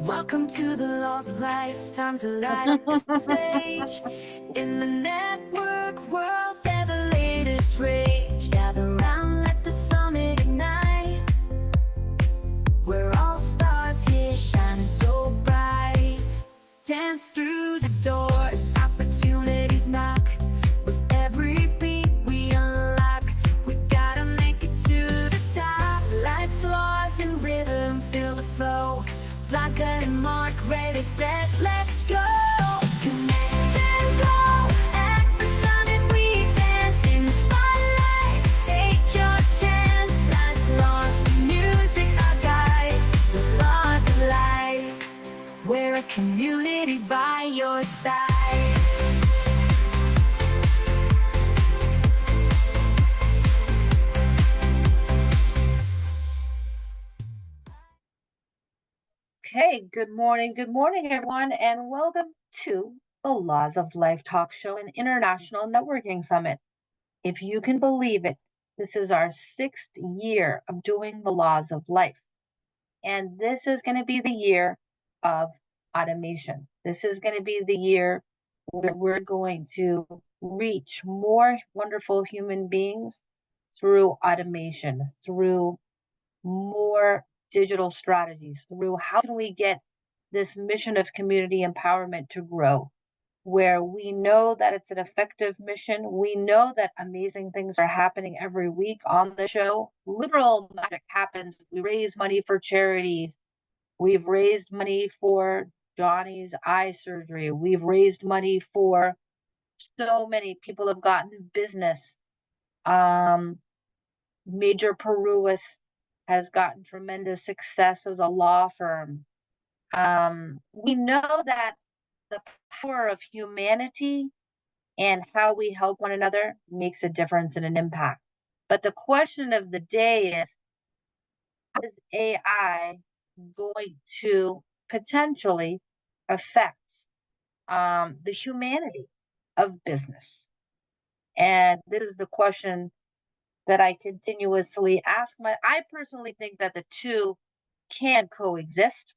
Welcome to the Laws of Life. It's time to light up the stage. In the network world, they're the latest rage. Gather round, let the summit ignite. We're all stars here, shining so bright. Dance through the doors, opportunities knock. With every beat we unlock, we gotta make it to the top. Life's laws in rhythm, feel the flow. Blanca and Mark, ready, set, let's go. Connect and go. At the summit we dance in the spotlight. Take your chance. Life's laws, music our guide. The laws of life. We're a community by your side. Okay, good morning, everyone, and welcome to the Laws of Life Talk Show and International Networking Summit. If you can believe it, this is our 6th year of doing the Laws of Life. And this is going to be the year of automation. This is going to be the year where we're going to reach more wonderful human beings through automation, through more digital strategies, through how can we get this mission of community empowerment to grow, where we know that it's an effective mission. We know that amazing things are happening every week on the show. Literal magic happens. We raise money for charities. We've raised money for Johnny's eye surgery. We've raised money for so many people have gotten business. Major Peruis has gotten tremendous success as a law firm. We know that the power of humanity and how we help one another makes a difference and an impact. But the question of the day is, how is AI going to potentially affect the humanity of business? And this is the question that I continuously ask. I personally think that the two can coexist.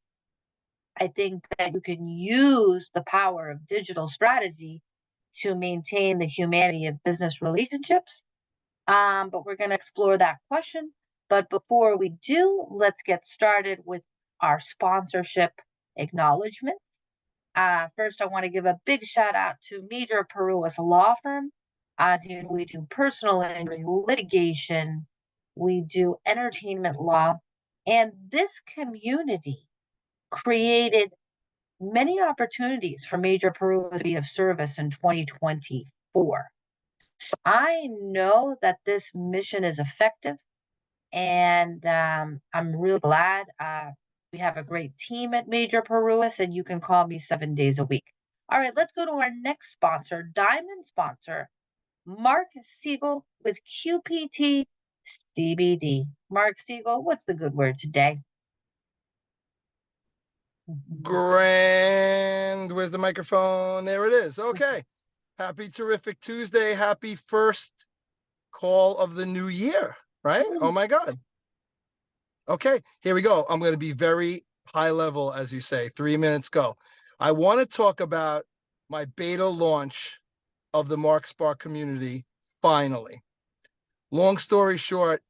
I think that you can use the power of digital strategy to maintain the humanity of business relationships. But we're going to explore that question. But before we do, let's get started with our sponsorship acknowledgments. First, I want to give a big shout out to Major Peruis Law Firm. We do personal injury litigation, we do entertainment law, and this community created many opportunities for Major Peruis to be of service in 2024. So I know that this mission is effective, and I'm really glad we have a great team at Major Peruis, and you can call me 7 days a week. All right, let's go to our next sponsor, diamond sponsor, Mark Siegel with QPT CBD. Mark Siegel, what's the good word today? Grand. Where's the microphone? There it is. Okay. Happy terrific Tuesday. Happy first call of the new year, right? Oh my God. Okay, here we go. I'm going to be very high level, as you say. 3 minutes, go. I want to talk about my beta launch of the Mark Spark community, finally. Long story short,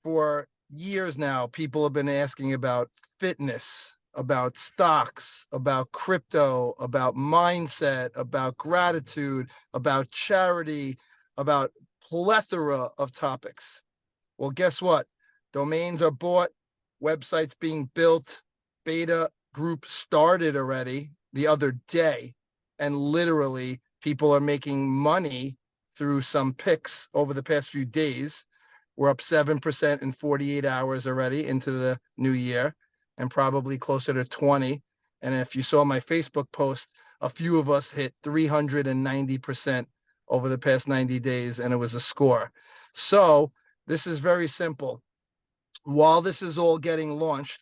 for years now, people have been asking about fitness, about stocks, about crypto, about mindset, about gratitude, about charity, about plethora of topics. Well, guess what? Domains are bought, websites being built, beta group started already the other day, and literally people are making money through some picks over the past few days. We're up 7% in 48 hours already into the new year, and probably closer to 20. And if you saw my Facebook post, a few of us hit 390% over the past 90 days, and it was a score. So this is very simple. While this is all getting launched,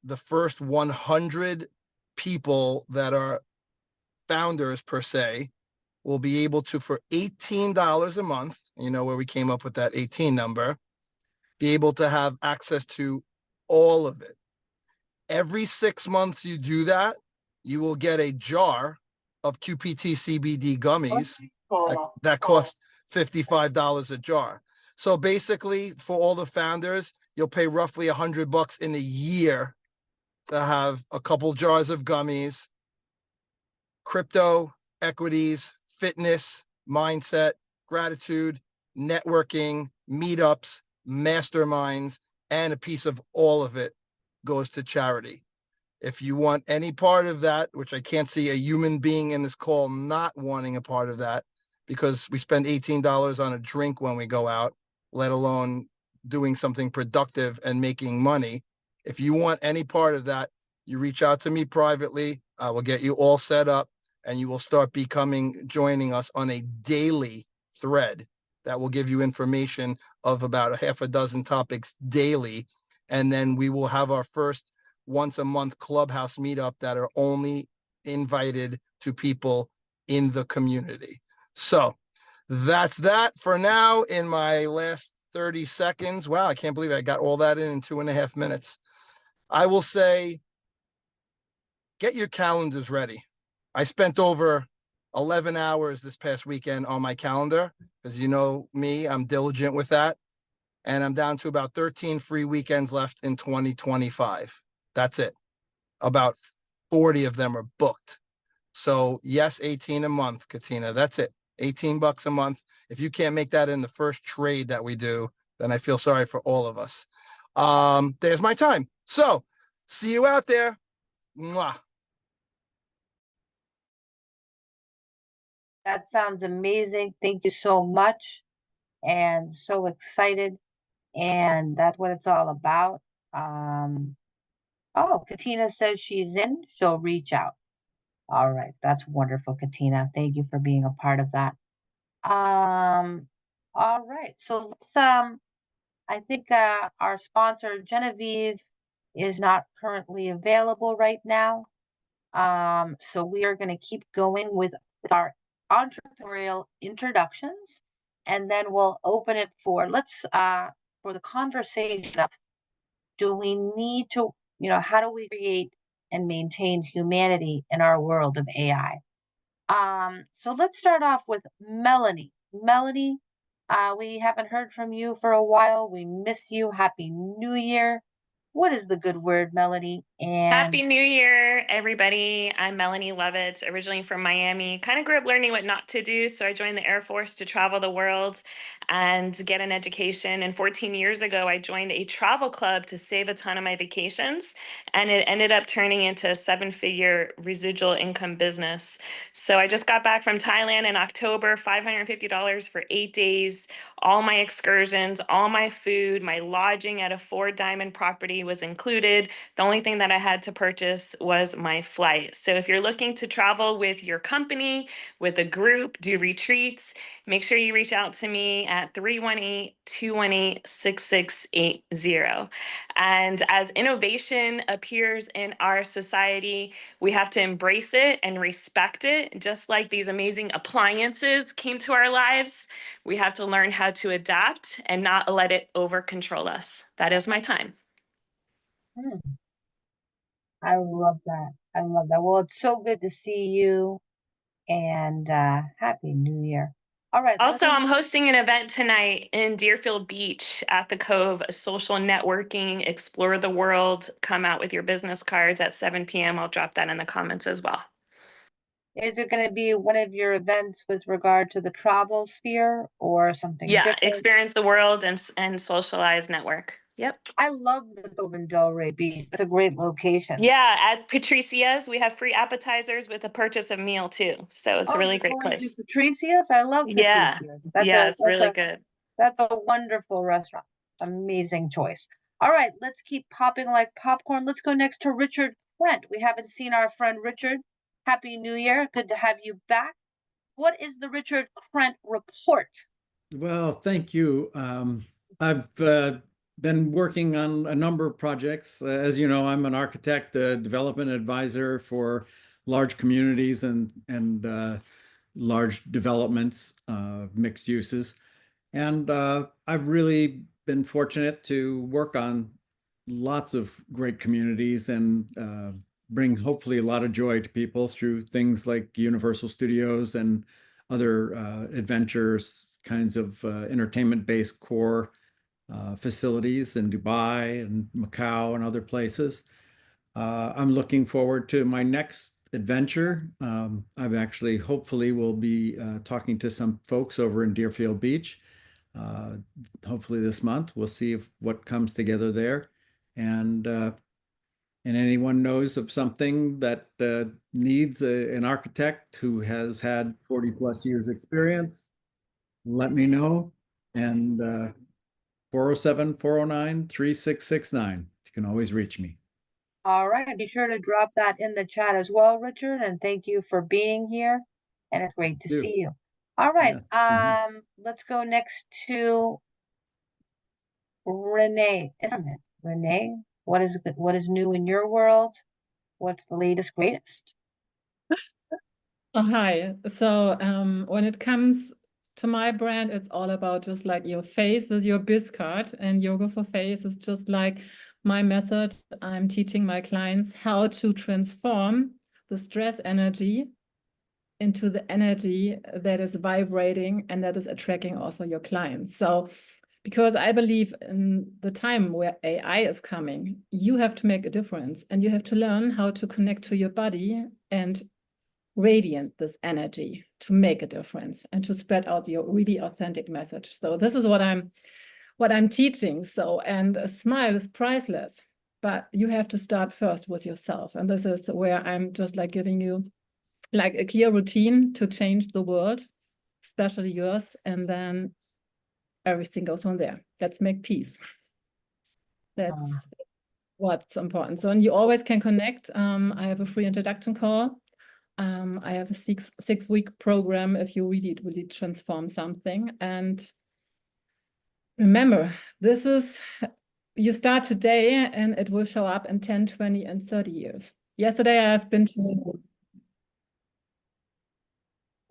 the first 100 people that are founders per se will be able to, for $18 a month, you know where we came up with that 18 number, be able to have access to all of it. Every 6 months you do that, you will get a jar of QPT CBD gummies that cost $55 a jar. So basically, for all the founders, you'll pay roughly $100 in a year to have a couple jars of gummies, crypto, equities, fitness, mindset, gratitude, networking, meetups, masterminds, and a piece of all of it goes to charity. If you want any part of that, which I can't see a human being in this call not wanting a part of that, because we spend $18 on a drink when we go out, let alone doing something productive and making money. If you want any part of that, you reach out to me privately. I will get you all set up, and you will start joining us on a daily thread that will give you information of about a half a dozen topics daily. And then we will have our first once a month clubhouse meetup that are only invited to people in the community. So that's that for now in my last 30 seconds. Wow, I can't believe I got all that in 2.5 minutes. I will say, get your calendars ready. I spent over 11 hours this past weekend on my calendar, because you know me, I'm diligent with that. And I'm down to about 13 free weekends left in 2025. That's it. About 40 of them are booked. So yes, 18 a month, Katina. That's it. $18 a month. If you can't make that in the first trade that we do, then I feel sorry for all of us. There's my time. So see you out there. Mwah. That sounds amazing. Thank you so much. And so excited. And that's what it's all about. Oh, Katina says she's in. She'll reach out. All right. That's wonderful, Katina. Thank you for being a part of that. All right. So let's I think our sponsor Genevieve is not currently available right now. So we are going to keep going with our entrepreneurial introductions, and then we'll open it for for the conversation of, do we need to, how do we create and maintain humanity in our world of AI? So let's start off with Melanie. Melanie, we haven't heard from you for a while. We miss you. Happy New Year. What is the good word, Melanie? Happy And New Year, everybody. I'm Melanie Lovitz, originally from Miami. Kind of grew up learning what not to do, so I joined the Air Force to travel the world and get an education. And 14 years ago, I joined a travel club to save a ton of my vacations, and it ended up turning into a 7-figure residual income business. So I just got back from Thailand in October, $550 for 8 days. All my excursions, all my food, my lodging at a 4-diamond property was included. The only thing that I had to purchase was my flight. So if you're looking to travel with your company, with a group, do retreats, make sure you reach out to me at 318-218-6680. And as innovation appears in our society, we have to embrace it and respect it. Just like these amazing appliances came to our lives, we have to learn how to adapt and not let it over control us. That is my time. I love that. I love that. Well, it's so good to see you, and Happy New Year. All right. Also, I'm hosting an event tonight in Deerfield Beach at the Cove, social networking, explore the world. Come out with your business cards at 7 p.m. I'll drop that in the comments as well. Is it going to be one of your events with regard to the travel sphere or something Yeah, different? experience the world and socialize, network. Yep. I love the Cove in Delray Beach. It's a great location. Yeah, at Patricia's, we have free appetizers with a purchase of meal too. So it's a really great Going to place. Patricia's? I love Yeah. Patricia's. Yeah, it's really good. That's a wonderful restaurant. Amazing choice. All right, let's keep popping like popcorn. Let's go next to Richard Brent. We haven't seen our friend Richard. Happy New Year. Good to have you back. What is the Richard Krent report? Well, thank you. I've been working on a number of projects. As you know, I'm an architect, a development advisor for large communities and large developments, mixed uses. And I've really been fortunate to work on lots of great communities and bring hopefully a lot of joy to people through things like Universal Studios and other adventures kinds of entertainment-based core facilities in Dubai and Macau and other places. I'm looking forward to my next adventure. I've actually hopefully will be talking to some folks over in Deerfield Beach. Hopefully this month. We'll see if what comes together there. And anyone knows of something that needs an architect who has had 40 plus years experience, let me know. And 407-409-3669. You can always reach me. All right, be sure to drop that in the chat as well, Richard, and thank you for being here. And it's great to You. see you. All right, Yes. let's go next to Renee. Renee, what is new in your world? What's the latest, greatest? Oh, hi. So when it comes to my brand, it's all about just like your face is your biz card, and Yoga for Face is just like my method. I'm teaching my clients how to transform the stress energy into the energy that is vibrating and that is attracting also your clients. So because I believe in the time where AI is coming, you have to make a difference and you have to learn how to connect to your body and radiant this energy to make a difference and to spread out your really authentic message. So this is what I'm teaching. So, and a smile is priceless, but you have to start first with yourself. And this is where I'm just like giving you like a clear routine to change the world, especially yours, and then everything goes on there. Let's make peace. That's what's important. So, and you always can connect. I have a free introduction call. I have a six-week program if you really transform something. And remember, you start today and it will show up in 10, 20, and 30 years. Yesterday, I've been to...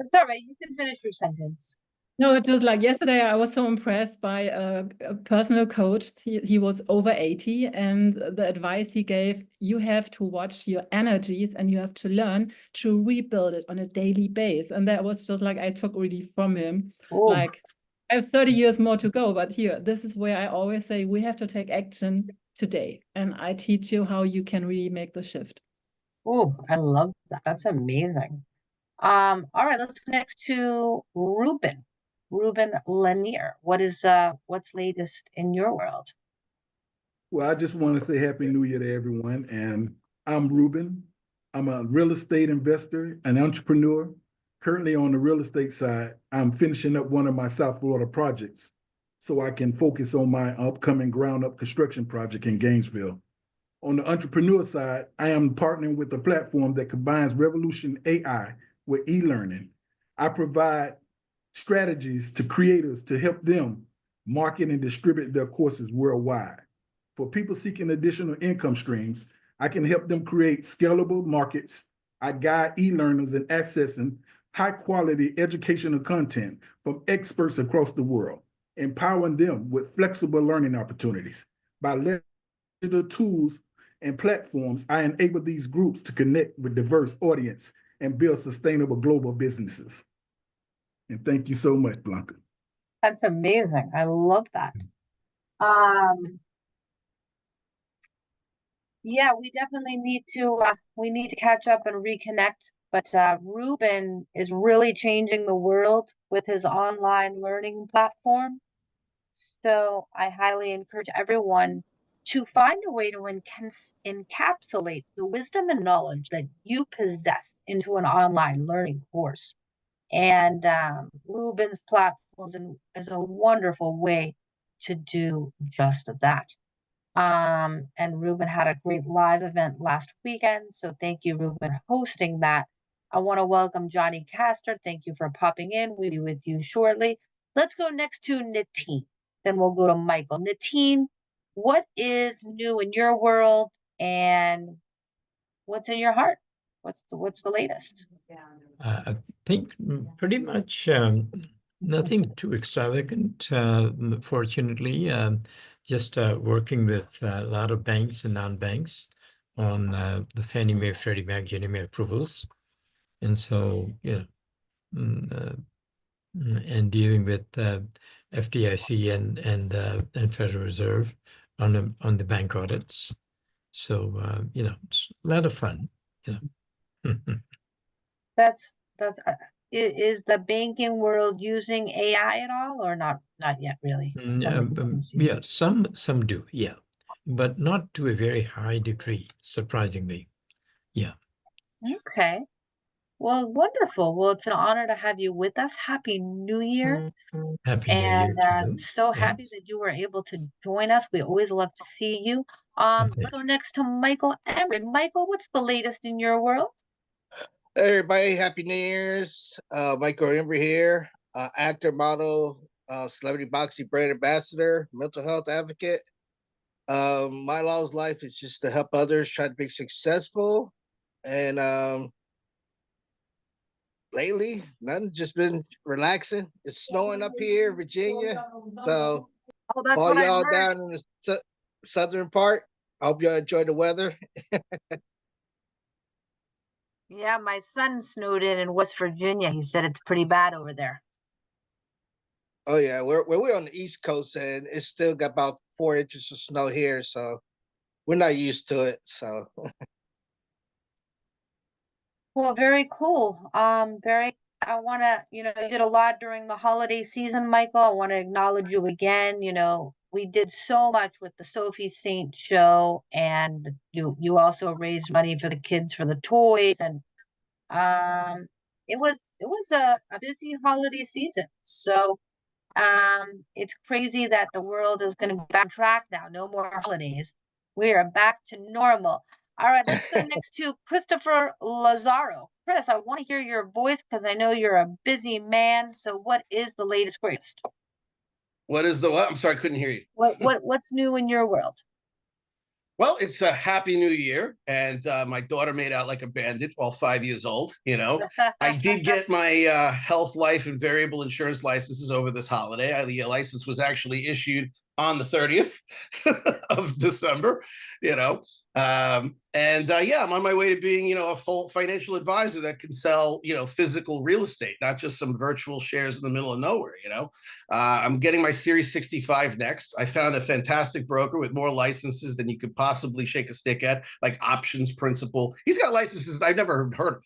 It's all right, you can finish your sentence. No, it's just like yesterday, I was so impressed by a personal coach. He was over 80, and the advice he gave, you have to watch your energies and you have to learn to rebuild it on a daily basis. And that was just like I took really from him. Ooh. Like, I have 30 years more to go, but here, this is where I always say we have to take action today. And I teach you how you can really make the shift. Oh, I love that. That's amazing. All right, let's go next to Ruben. Ruben Lanier. What's latest in your world? Well, I just want to say Happy New Year to everyone. And I'm Ruben. I'm a real estate investor, an entrepreneur. Currently on the real estate side, I'm finishing up one of my South Florida projects so I can focus on my upcoming ground-up construction project in Gainesville. On the entrepreneur side, I am partnering with a platform that combines Revolution AI with e-learning. I provide strategies to creators to help them market and distribute their courses worldwide. For people seeking additional income streams, I can help them create scalable markets. I guide e-learners in accessing high-quality educational content from experts across the world, empowering them with flexible learning opportunities. By leveraging the tools and platforms, I enable these groups to connect with diverse audience and build sustainable global businesses. And thank you so much, Blanca. That's amazing. I love that. Yeah, we definitely need to catch up and reconnect. But Ruben is really changing the world with his online learning platform. So I highly encourage everyone to find a way to encapsulate the wisdom and knowledge that you possess into an online learning course. And Ruben's platform is a wonderful way to do just that. And Ruben had a great live event last weekend. So thank you, Ruben, for hosting that. I want to welcome Johnny Castor. Thank you for popping in. We'll be with you shortly. Let's go next to Natine. Then we'll go to Michael. Natine, what is new in your world and what's in your heart? What's the latest? I think pretty much nothing too extravagant, fortunately. just working with a lot of banks and non-banks on the Fannie Mae, Freddie Mac, Ginnie Mae approvals. And so, and dealing with FDIC and Federal Reserve on the bank audits. So, it's a lot of fun. That's is the banking world using AI at all, or not yet really? Yeah, some do, yeah, but not to a very high degree, surprisingly. Yeah. Okay. Well, wonderful. Well, it's an honor to have you with us. Happy New Year. Happy New Year And to you. so happy that you were able to join us. We always love to see you. Okay. Let's go next to Michael Emery. Michael, what's the latest in your world? Hey everybody, happy New Year's. Michael Embry here, actor, model, celebrity boxing brand ambassador, mental health advocate. My law's life is just to help others try to be successful. And lately, nothing, just been relaxing. It's snowing up here, Virginia. So Oh, that's all what I y'all heard. down in the southern part, I hope y'all enjoy the weather. Yeah, my son snowed in West Virginia. He said it's pretty bad over there. Oh yeah, we're on the East Coast and it's still got about 4 inches of snow here, so we're not used to it. So Well, very cool. I want to, you did a lot during the holiday season, Michael. I want to acknowledge you again. We did so much with the Sophie Saint show, and you also raised money for the kids for the toys, and it was a busy holiday season. So it's crazy that the world is going to be back on track now. No more holidays. We are back to normal. All right, let's go next to Christopher Lazaro. Chris, I want to hear your voice because I know you're a busy man. So what is the latest greatest? What is the what? I'm sorry, I couldn't hear you. What's new in your world? Well, it's a happy new year, and my daughter made out like a bandit while 5 years old. I did get my health, life, and variable insurance licenses over this holiday. The license was actually issued on the 30th of December. I'm on my way to being, a full financial advisor that can sell, physical real estate, not just some virtual shares in the middle of nowhere. I'm getting my Series 65 next. I found a fantastic broker with more licenses than you could possibly shake a stick at, like Options Principal. He's got licenses I've never heard of,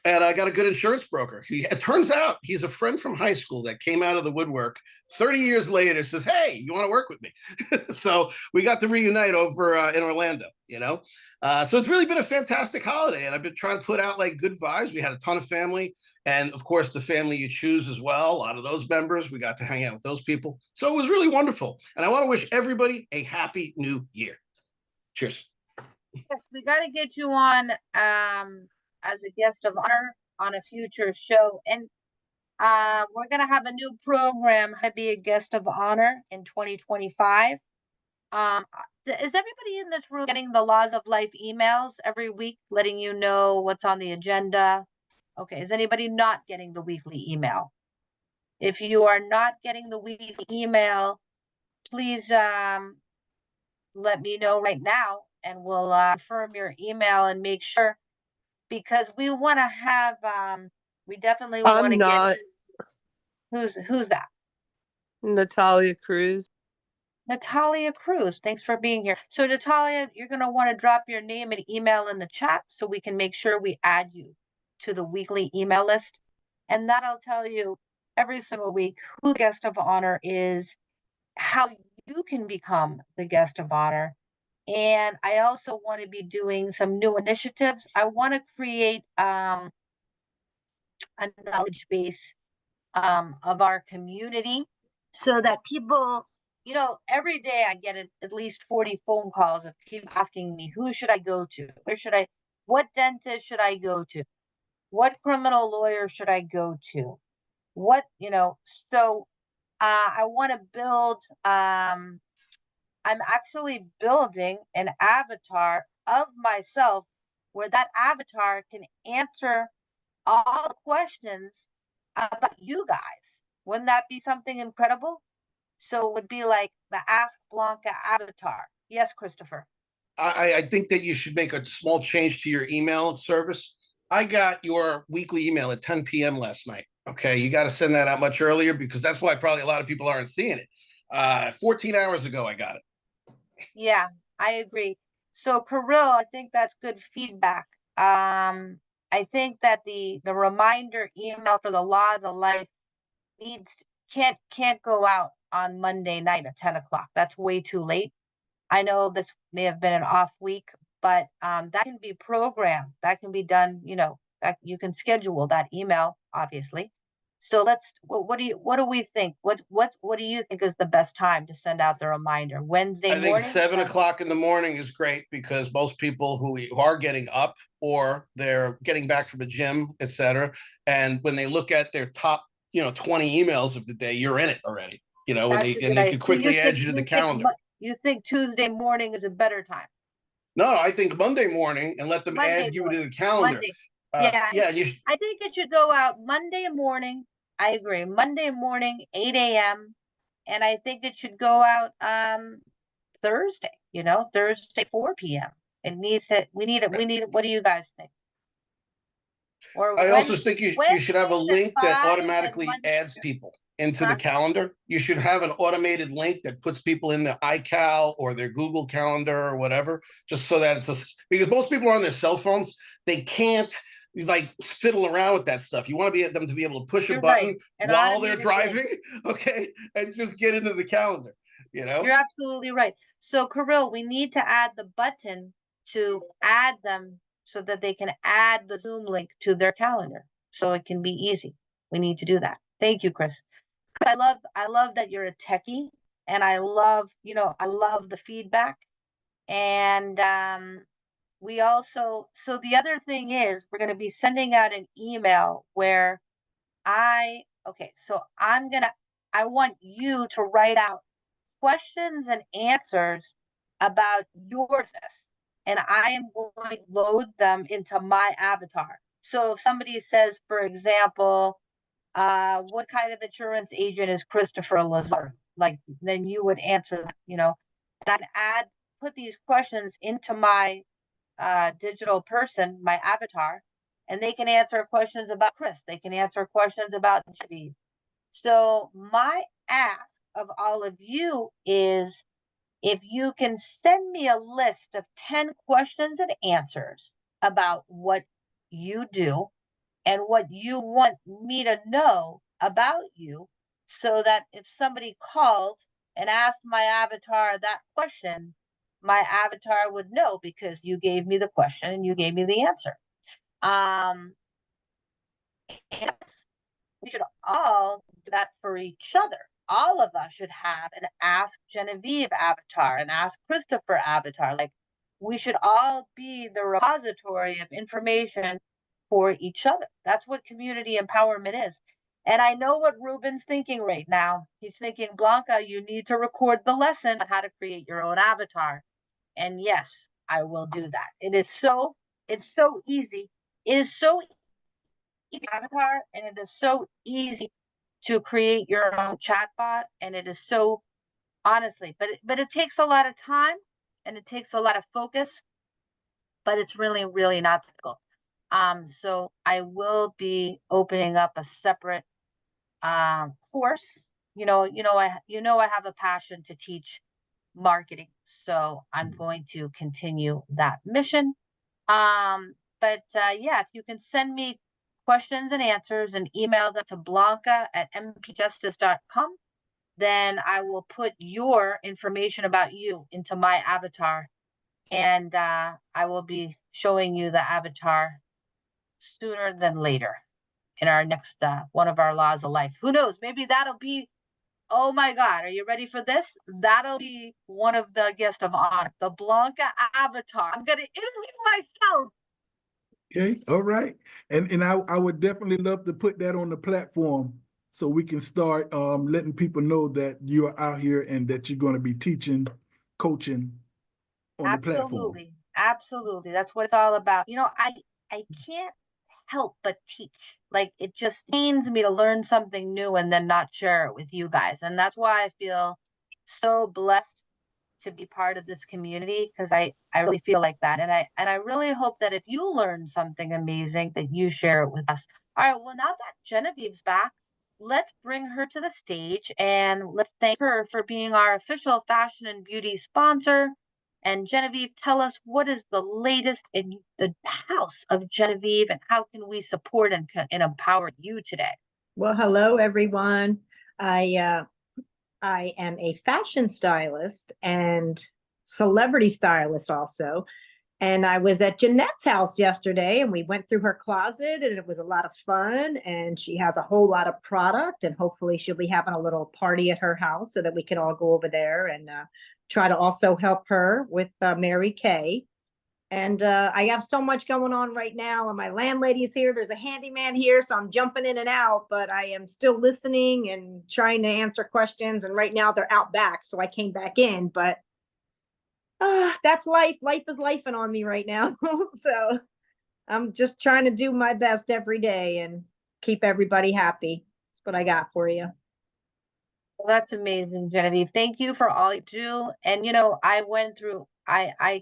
and I got a good insurance broker. It turns out he's a friend from high school that came out of the woodwork 30 years later, says, hey, you want to work with me? So we got to reunite over in Orlando, So it's really been a fantastic holiday. And I've been trying to put out like good vibes. We had a ton of family. And of course, the family you choose as well. A lot of those members, we got to hang out with those people. So it was really wonderful. And I want to wish everybody a happy new year. Cheers. Yes, we got to get you on as a guest of honor on a future show. And we're going to have a new program, how to be a guest of honor in 2025. Is everybody in this room getting the Laws of Life emails every week, letting you know what's on the agenda? Okay, is anybody not getting the weekly email? If you are not getting the weekly email, please let me know right now, and we'll confirm your email and make sure, because we want to have we definitely want to get who's that? Natalia Cruz. Natalia Cruz, thanks for being here. So Natalia, you're going to want to drop your name and email in the chat so we can make sure we add you to the weekly email list, and that'll tell you every single week who the guest of honor is, how you can become the guest of honor. And I also want to be doing some new initiatives. I want to create a knowledge base of our community so that people, every day I get at least 40 phone calls of people asking me, who should I go to? What dentist should I go to? What criminal lawyer should I go to? So I want to build, I'm actually building an avatar of myself where that avatar can answer all the questions about you guys. Wouldn't that be something incredible? So it would be like the Ask Blanca avatar. Yes, Christopher. I think that you should make a small change to your email service. I got your weekly email at 10 p.m. last night. Okay, you got to send that out much earlier because that's why probably a lot of people aren't seeing it. 14 hours ago, I got it. Yeah, I agree. So Kirill, I think that's good feedback. I think that the reminder email for the Laws of Life can't go out on Monday night at 10 o'clock. That's way too late. I know this may have been an off week, but that can be programmed. That can be done, you know, that you can schedule that email, obviously. So what do we think? What do you think is the best time to send out the reminder? Wednesday I think morning? 7 o'clock in the morning is great because most people who are getting up or they're getting back from the gym, etc. And when they look at their top, 20 emails of the day, you're in it already. And they can quickly add you to the calendar. You think Tuesday morning is a better time? No, I think Monday morning and let them add you to the calendar. Yeah, I think it should go out Monday morning. I agree. Monday morning, 8 a.m. And I think it should go out Thursday, Thursday, 4 p.m. We need it. What do you guys think? Or I also think you should have a link that automatically adds people into the calendar. You should have an automated link that puts people in their iCal or their Google Calendar or whatever, just so that because most people are on their cell phones. They can't fiddle around with that stuff. You want them to be able to push a button while they're driving, okay, and just get into the calendar. You're absolutely right. So Kirill, we need to add the button to add them so that they can add the Zoom link to their calendar, so it can be easy. We need to do that. Thank you, Chris. I love that you're a techie, and I love the feedback. And we also, so the other thing is we're going to be sending out an email where I want you to write out questions and answers about your business, and I am going to load them into my avatar. So if somebody says, for example, what kind of insurance agent is Christopher Lazar? Then you would answer that, and I'd put these questions into my digital person, my avatar, and they can answer questions about Chris. They can answer questions about Genevieve. So my ask of all of you is, if you can send me a list of 10 questions and answers about what you do and what you want me to know about you, so that if somebody called and asked my avatar that question, my avatar would know because you gave me the question and you gave me the answer. Yes, we should all do that for each other. All of us should have an Ask Genevieve avatar, an Ask Christopher avatar. We should all be the repository of information for each other. That's what community empowerment is. And I know what Ruben's thinking right now. He's thinking, Blanca, you need to record the lesson on how to create your own avatar. And yes, I will do that. It's so easy. It is so easy avatar, and it is so easy to create your own chatbot. And it is so, honestly, but it takes a lot of time and it takes a lot of focus, but it's really, really not difficult. So I will be opening up a separate course. I have a passion to teach marketing, so I'm going to continue that mission. But if you can send me questions and answers and email them to blanca@mpjustice.com, then I will put your information about you into my avatar, and I will be showing you the avatar sooner than later in our next one of our Laws of Life. Who knows? Maybe that'll be, oh my God, are you ready for this? That'll be one of the guests of honor, the Blanca avatar. I'm going to introduce myself. Okay, all right. And I would definitely love to put that on the platform so we can start letting people know that you are out here and that you're going to be teaching, coaching on the platform. Absolutely. That's what it's all about. I can't help but teach. Like, it just pains me to learn something new and then not share it with you guys. And that's why I feel so blessed to be part of this community, because I really feel like that. And I really hope that if you learn something amazing, that you share it with us. All right, well, now that Genevieve's back, let's bring her to the stage and let's thank her for being our official fashion and beauty sponsor. And Genevieve, tell us, what is the latest in the house of Genevieve, and how can we support and empower you today? Well, hello, everyone. I am a fashion stylist and celebrity stylist also. And I was at Jeanette's house yesterday, and we went through her closet, and it was a lot of fun. And she has a whole lot of product, and hopefully she'll be having a little party at her house so that we can all go over there and try to also help her with Mary Kay. And I have so much going on right now, and my landlady's here. There's a handyman here, so I'm jumping in and out, but I am still listening and trying to answer questions. And right now they're out back, so I came back in, but that's life. Life is lifing on me right now. So I'm just trying to do my best every day and keep everybody happy. That's what I got for you. Well, that's amazing, Genevieve. Thank you for all you do. And, you know, I went through, I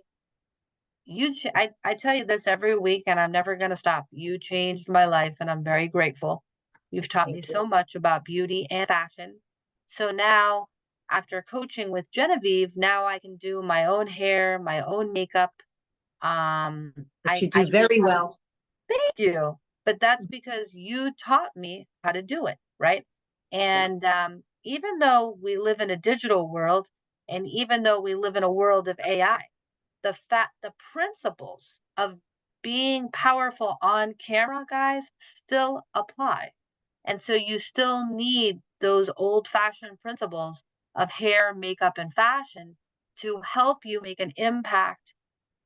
tell you this every week, and I'm never going to stop. You changed my life, and I'm very grateful. You've taught me so much about beauty and fashion. So now, after coaching with Genevieve, now I can do my own hair, my own makeup. You do very well. Thank you. But that's because you taught me how to do it, right? And even though we live in a digital world, and even though we live in a world of AI, the principles of being powerful on camera, guys, still apply. And so you still need those old-fashioned principles of hair, makeup, and fashion to help you make an impact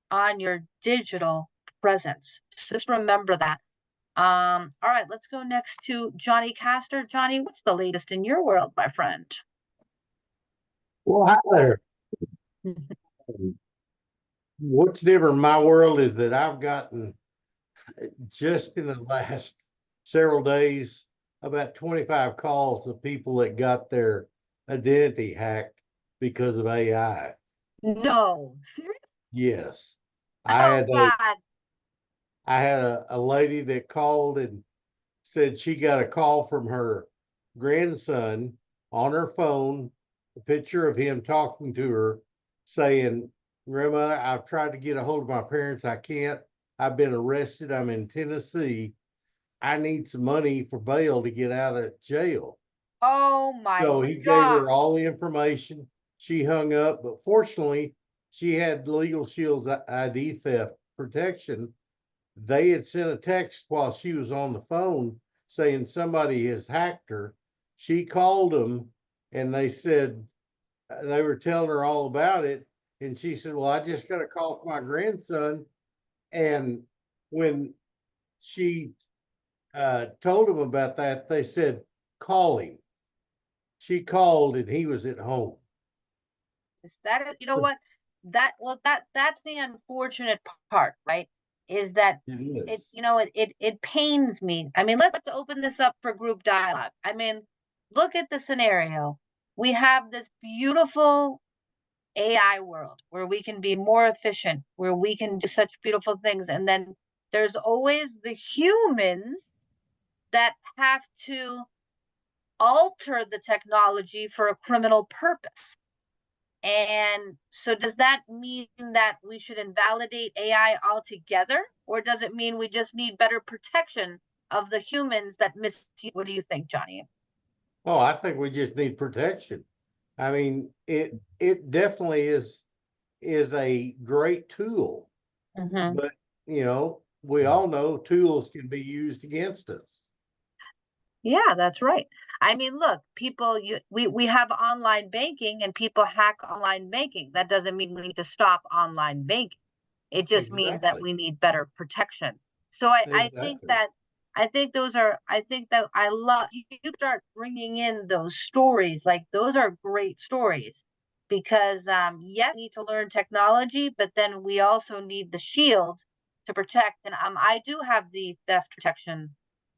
on your digital presence. Just remember that. All right, let's go next to Johnny Castor. Johnny, what's the latest in your world, my friend? Well, hi there. What's different in my world is that I've gotten, just in the last several days, about 25 calls of people that got their identity hacked because of AI. No, seriously? Yes. Oh, God. I had a lady that called and said she got a call from her grandson on her phone, a picture of him talking to her, saying, "Grandma, I've tried to get a hold of my parents. I can't. I've been arrested. I'm in Tennessee. I need some money for bail to get out of jail." Oh my So he gave her all the information. She hung up, but fortunately, she had Legal Shield's ID theft protection. They had sent a text while she was on the phone saying somebody has hacked her. She called them, and they said they were telling her all about it. And she said, "Well, I just got a call from my grandson." And when she told them about that, they said, "Call him." She called, and he was at home. That is, you know what? That's the unfortunate part, right? Is that it pains me. I mean, let's open this up for group dialogue. I mean, look at the scenario. We have this beautiful AI world where we can be more efficient, where we can do such beautiful things. And then there's always the humans that have to alter the technology for a criminal purpose. And so does that mean that we should invalidate AI altogether? Or does it mean we just need better protection of the humans that misuse? What do you think, Johnny? Oh, I think we just need protection. I mean, it definitely is a great tool, but we all know tools can be used against us. Yeah, that's right. I mean, look, people, we have online banking, and people hack online banking. That doesn't mean we need to stop online banking. It just means that we need better protection. So I think that I love you start bringing in those stories. Like, those are great stories, because yes, we need to learn technology, but then we also need the shield to protect. And I do have the theft protection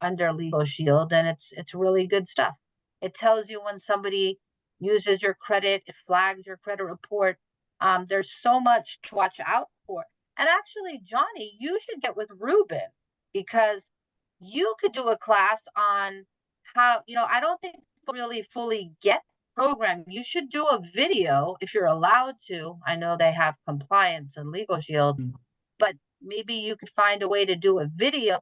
under Legal Shield, and it's really good stuff. It tells you when somebody uses your credit, it flags your credit report. There's so much to watch out for. And actually, Johnny, you should get with Ruben, because you could do a class on how, I don't think people really fully get program. You should do a video if you're allowed to. I know they have compliance and Legal Shield, but maybe you could find a way to do a video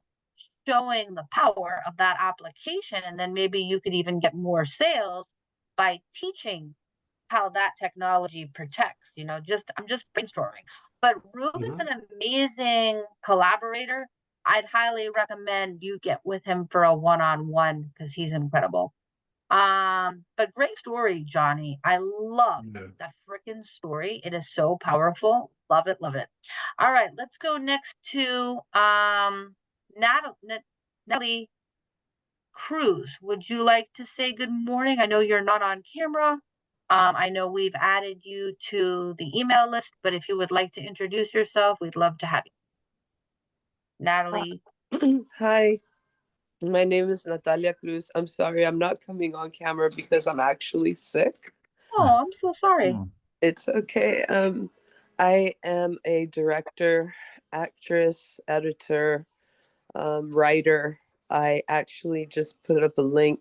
showing the power of that application, and then maybe you could even get more sales by teaching how that technology protects. I'm just brainstorming. But Ruben's an amazing collaborator. I'd highly recommend you get with him for a one-on-one, because he's incredible. But great story, Johnny. I love that freaking story. It is so powerful. Love it, love it. All right, let's go next to Natalie Cruz. Would you like to say good morning? I know you're not on camera. I know we've added you to the email list, but if you would like to introduce yourself, we'd love to have you. Natalie. Hi, my name is Natalia Cruz. I'm sorry, I'm not coming on camera because I'm actually sick. Oh, I'm so sorry. It's okay. I am a director, actress, editor, writer. I actually just put up a link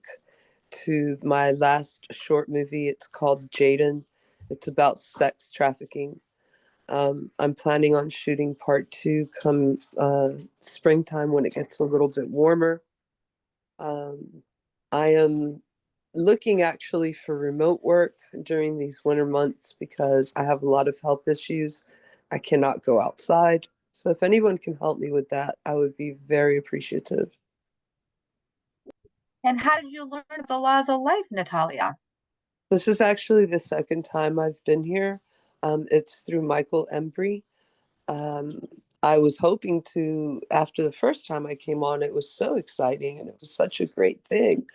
to my last short movie. It's called Jaden. It's about sex trafficking. I'm planning on shooting part 2 come springtime when it gets a little bit warmer. I am looking actually for remote work during these winter months because I have a lot of health issues. I cannot go outside. So if anyone can help me with that, I would be very appreciative. And how did you learn the laws of life, Natalia? This is actually the second time I've been here. It's through Michael Embry. I was hoping to, after the first time I came on, it was so exciting and it was such a great thing.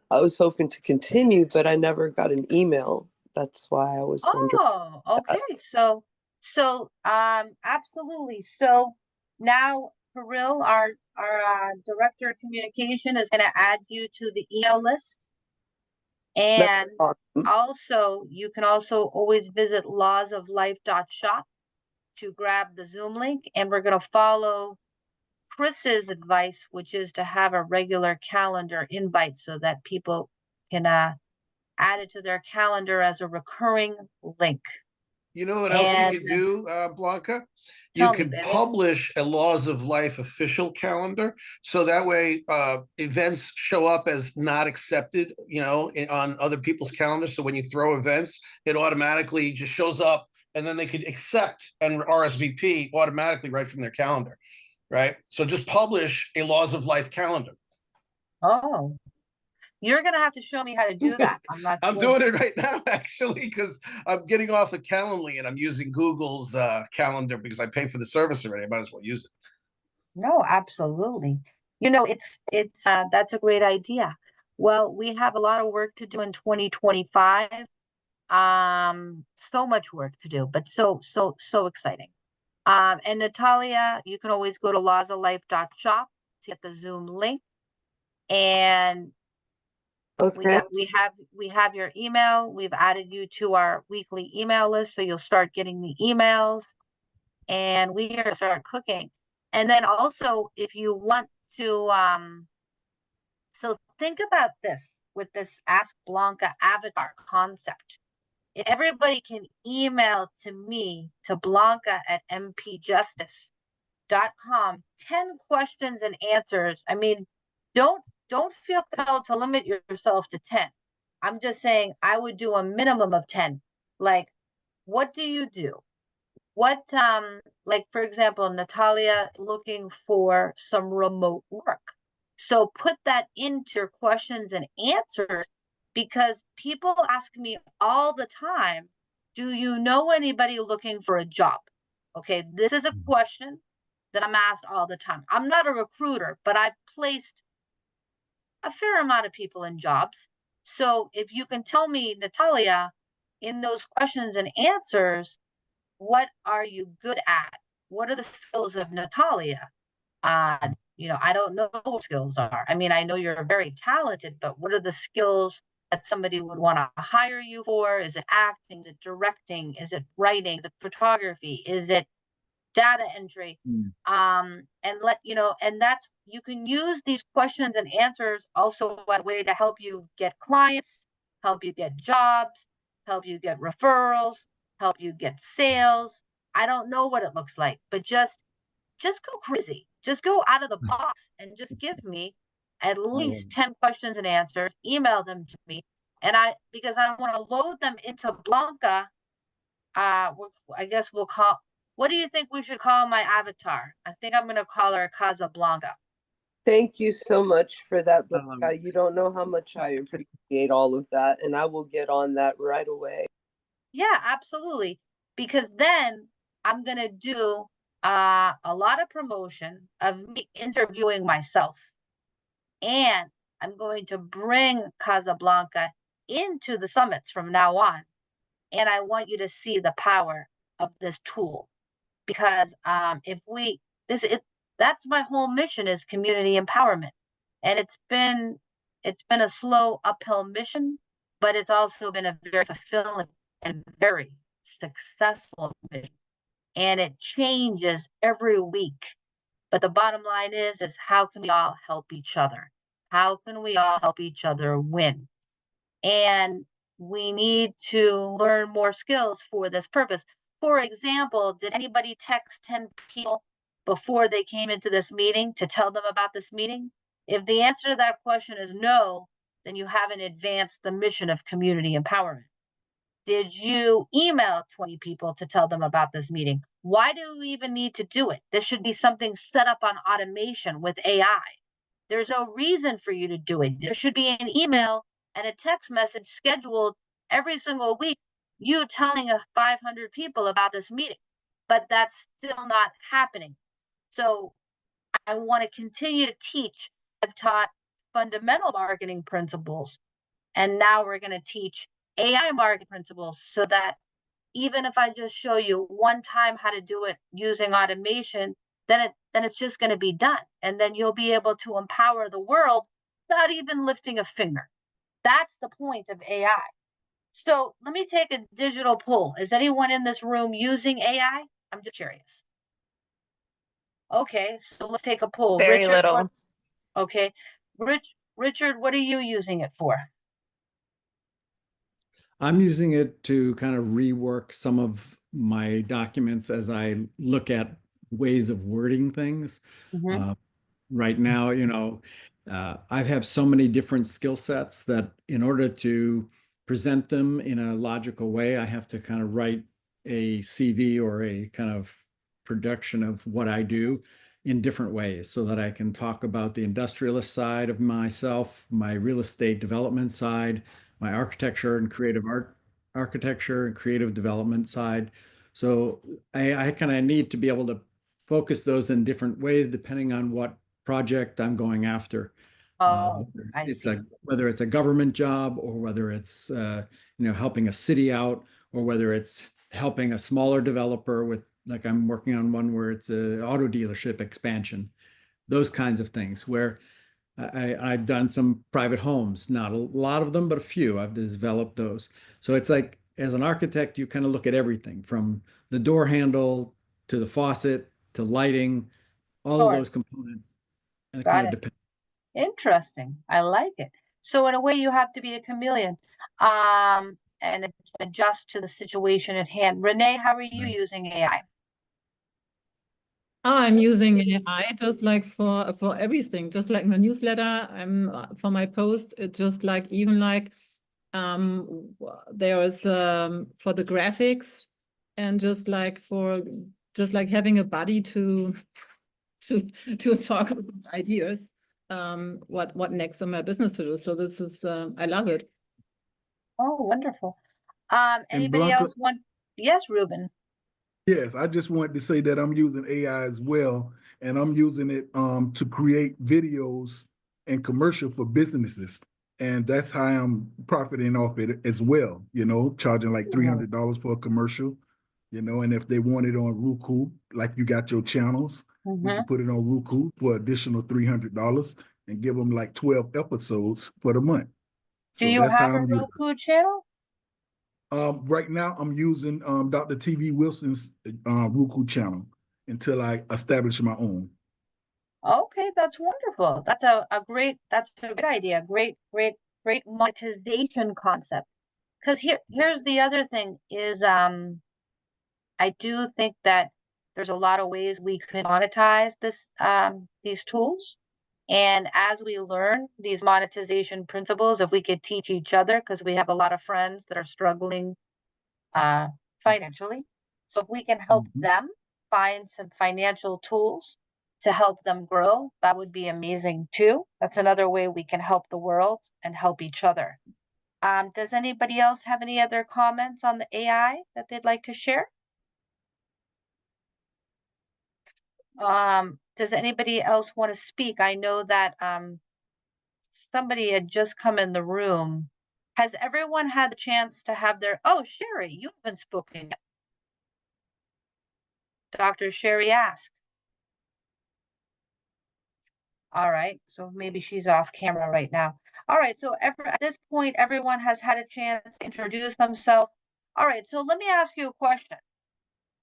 I was hoping to continue, but I never got an email. That's why I was wondering. Oh, okay. So absolutely. So now Kirill, our director of communication, is going to add you to the email list. And also, you can also always visit lawsoflife.shop to grab the Zoom link. And we're going to follow Chris's advice, which is to have a regular calendar invite so that people can add it to their calendar as a recurring link. You know what else you could do, Blanca? You could publish a Laws of Life official calendar, so that way events show up as not accepted, on other people's calendars. So when you throw events, it automatically just shows up, and then they could accept and RSVP automatically right from their calendar, right? So just publish a Laws of Life calendar. Oh. You're going to have to show me how to do that. I'm doing it right now, actually, because I'm getting off of Calendly and I'm using Google's calendar because I pay for the service already. I might as well use it. No, absolutely. It's that's a great idea. Well, we have a lot of work to do in 2025. So much work to do, but so exciting. And Natalia, you can always go to lawsoflife.shop to get the Zoom link. And okay. We have your email. We've added you to our weekly email list, so you'll start getting the emails, and we are going to start cooking. And then also, if you want to, so think about this with this Ask Blanca avatar concept. If everybody can email to me, to blanca@mpjustice.com, 10 questions and answers. I mean, don't feel compelled to limit yourself to 10. I'm just saying I would do a minimum of 10. Like, what do you do? What, like, for example, Natalia looking for some remote work. So put that into your questions and answers, because people ask me all the time, do you know anybody looking for a job? Okay, this is a question that I'm asked all the time. I'm not a recruiter, but I've placed a fair amount of people in jobs. So if you can tell me, Natalia, in those questions and answers, what are you good at? what are the skills of Natalia? I don't know what skills are. I mean, I know you're very talented, but what are the skills that somebody would want to hire you for? Is it acting? Is it directing? Is it writing? Is it photography? Is it data entry? And that's, you can use these questions and answers also as a way to help you get clients, help you get jobs, help you get referrals, help you get sales. I don't know what it looks like, but just go crazy. Just go out of the box and just give me at least 10 questions and answers, email them to me. And because I want to load them into Blanca, I guess what do you think we should call my avatar? I think I'm going to call her Casablanca. Thank you so much for that, Blanca. You don't know how much I appreciate all of that, and I will get on that right away. Yeah, absolutely. Because then I'm going to do a lot of promotion of me interviewing myself. And I'm going to bring Casablanca into the summits from now on. And I want you to see the power of this tool. Because that's my whole mission, is community empowerment. And it's been a slow uphill mission, but it's also been a very fulfilling and very successful mission. And it changes every week. But the bottom line is how can we all help each other? How can we all help each other win? And we need to learn more skills for this purpose. For example, did anybody text 10 people before they came into this meeting to tell them about this meeting? If the answer to that question is no, then you haven't advanced the mission of community empowerment. Did you email 20 people to tell them about this meeting? Why do we even need to do it? This should be something set up on automation with AI. There's no reason for you to do it. There should be an email and a text message scheduled every single week, you telling 500 people about this meeting, but that's still not happening. So I want to continue to teach. I've taught fundamental marketing principles, and now we're going to teach AI marketing principles, so that even if I just show you one time how to do it using automation, then it's just going to be done. And then you'll be able to empower the world without even lifting a finger. That's the point of AI. So let me take a digital poll. Is anyone in this room using AI? I'm just curious. Okay, so let's take a poll. Very little. Okay. Richard, what are you using it for? I'm using it to kind of rework some of my documents as I look at ways of wording things. Right now, I have so many different skill sets that in order to present them in a logical way, I have to kind of write a CV or a kind of production of what I do in different ways, so that I can talk about the industrialist side of myself, my real estate development side, my architecture and creative development side. So I kind of need to be able to focus those in different ways depending on what project I'm going after. I see. Whether it's a government job, or whether it's helping a city out, or whether it's helping a smaller developer with, like I'm working on one where it's an auto dealership expansion, those kinds of things, where I've done some private homes, not a lot of them, but a few. I've developed those. So it's like, as an architect, you kind of look at everything from the door handle to the faucet to lighting, all of those components. And it kind of depends. Interesting. I like it. So in a way, you have to be a chameleon and adjust to the situation at hand. Renee, how are you using AI? I'm using AI just like for everything, just like my newsletter. For my post, it's just like there is for the graphics, and just like having a buddy to talk about ideas. What next on my business to do. So this is I love it. Oh, wonderful. Anybody Blanca, else want? Yes, Ruben. Yes, I just wanted to say that I'm using AI as well, and I'm using it to create videos and commercial for businesses. And that's how I'm profiting off it as well, charging like $300 for a commercial, you know, and if they want it on Roku, like you got your channels, we Mhm. can put it on Roku for additional $300 and give them like 12 episodes for the month. Do So you that's have how a I'm using. Roku channel? Right now, I'm using Dr. TV Wilson's Roku channel until I establish my own. Okay, that's wonderful. That's that's a good idea. Great monetization concept. Because here's the other thing is I do think that there's a lot of ways we could monetize these tools. And as we learn these monetization principles, if we could teach each other, because we have a lot of friends that are struggling financially. So if we can help Mhm. them find some financial tools to help them grow, that would be amazing too. That's another way we can help the world and help each other. Does anybody else have any other comments on the AI that they'd like to share? Does anybody else want to speak? I know that somebody had just come in the room. Has everyone had the chance to have oh, Sherry, you haven't spoken yet. Dr. Sherry asked. All right, so maybe she's off camera right now. All right, so at this point, everyone has had a chance to introduce themselves. All right, so let me ask you a question.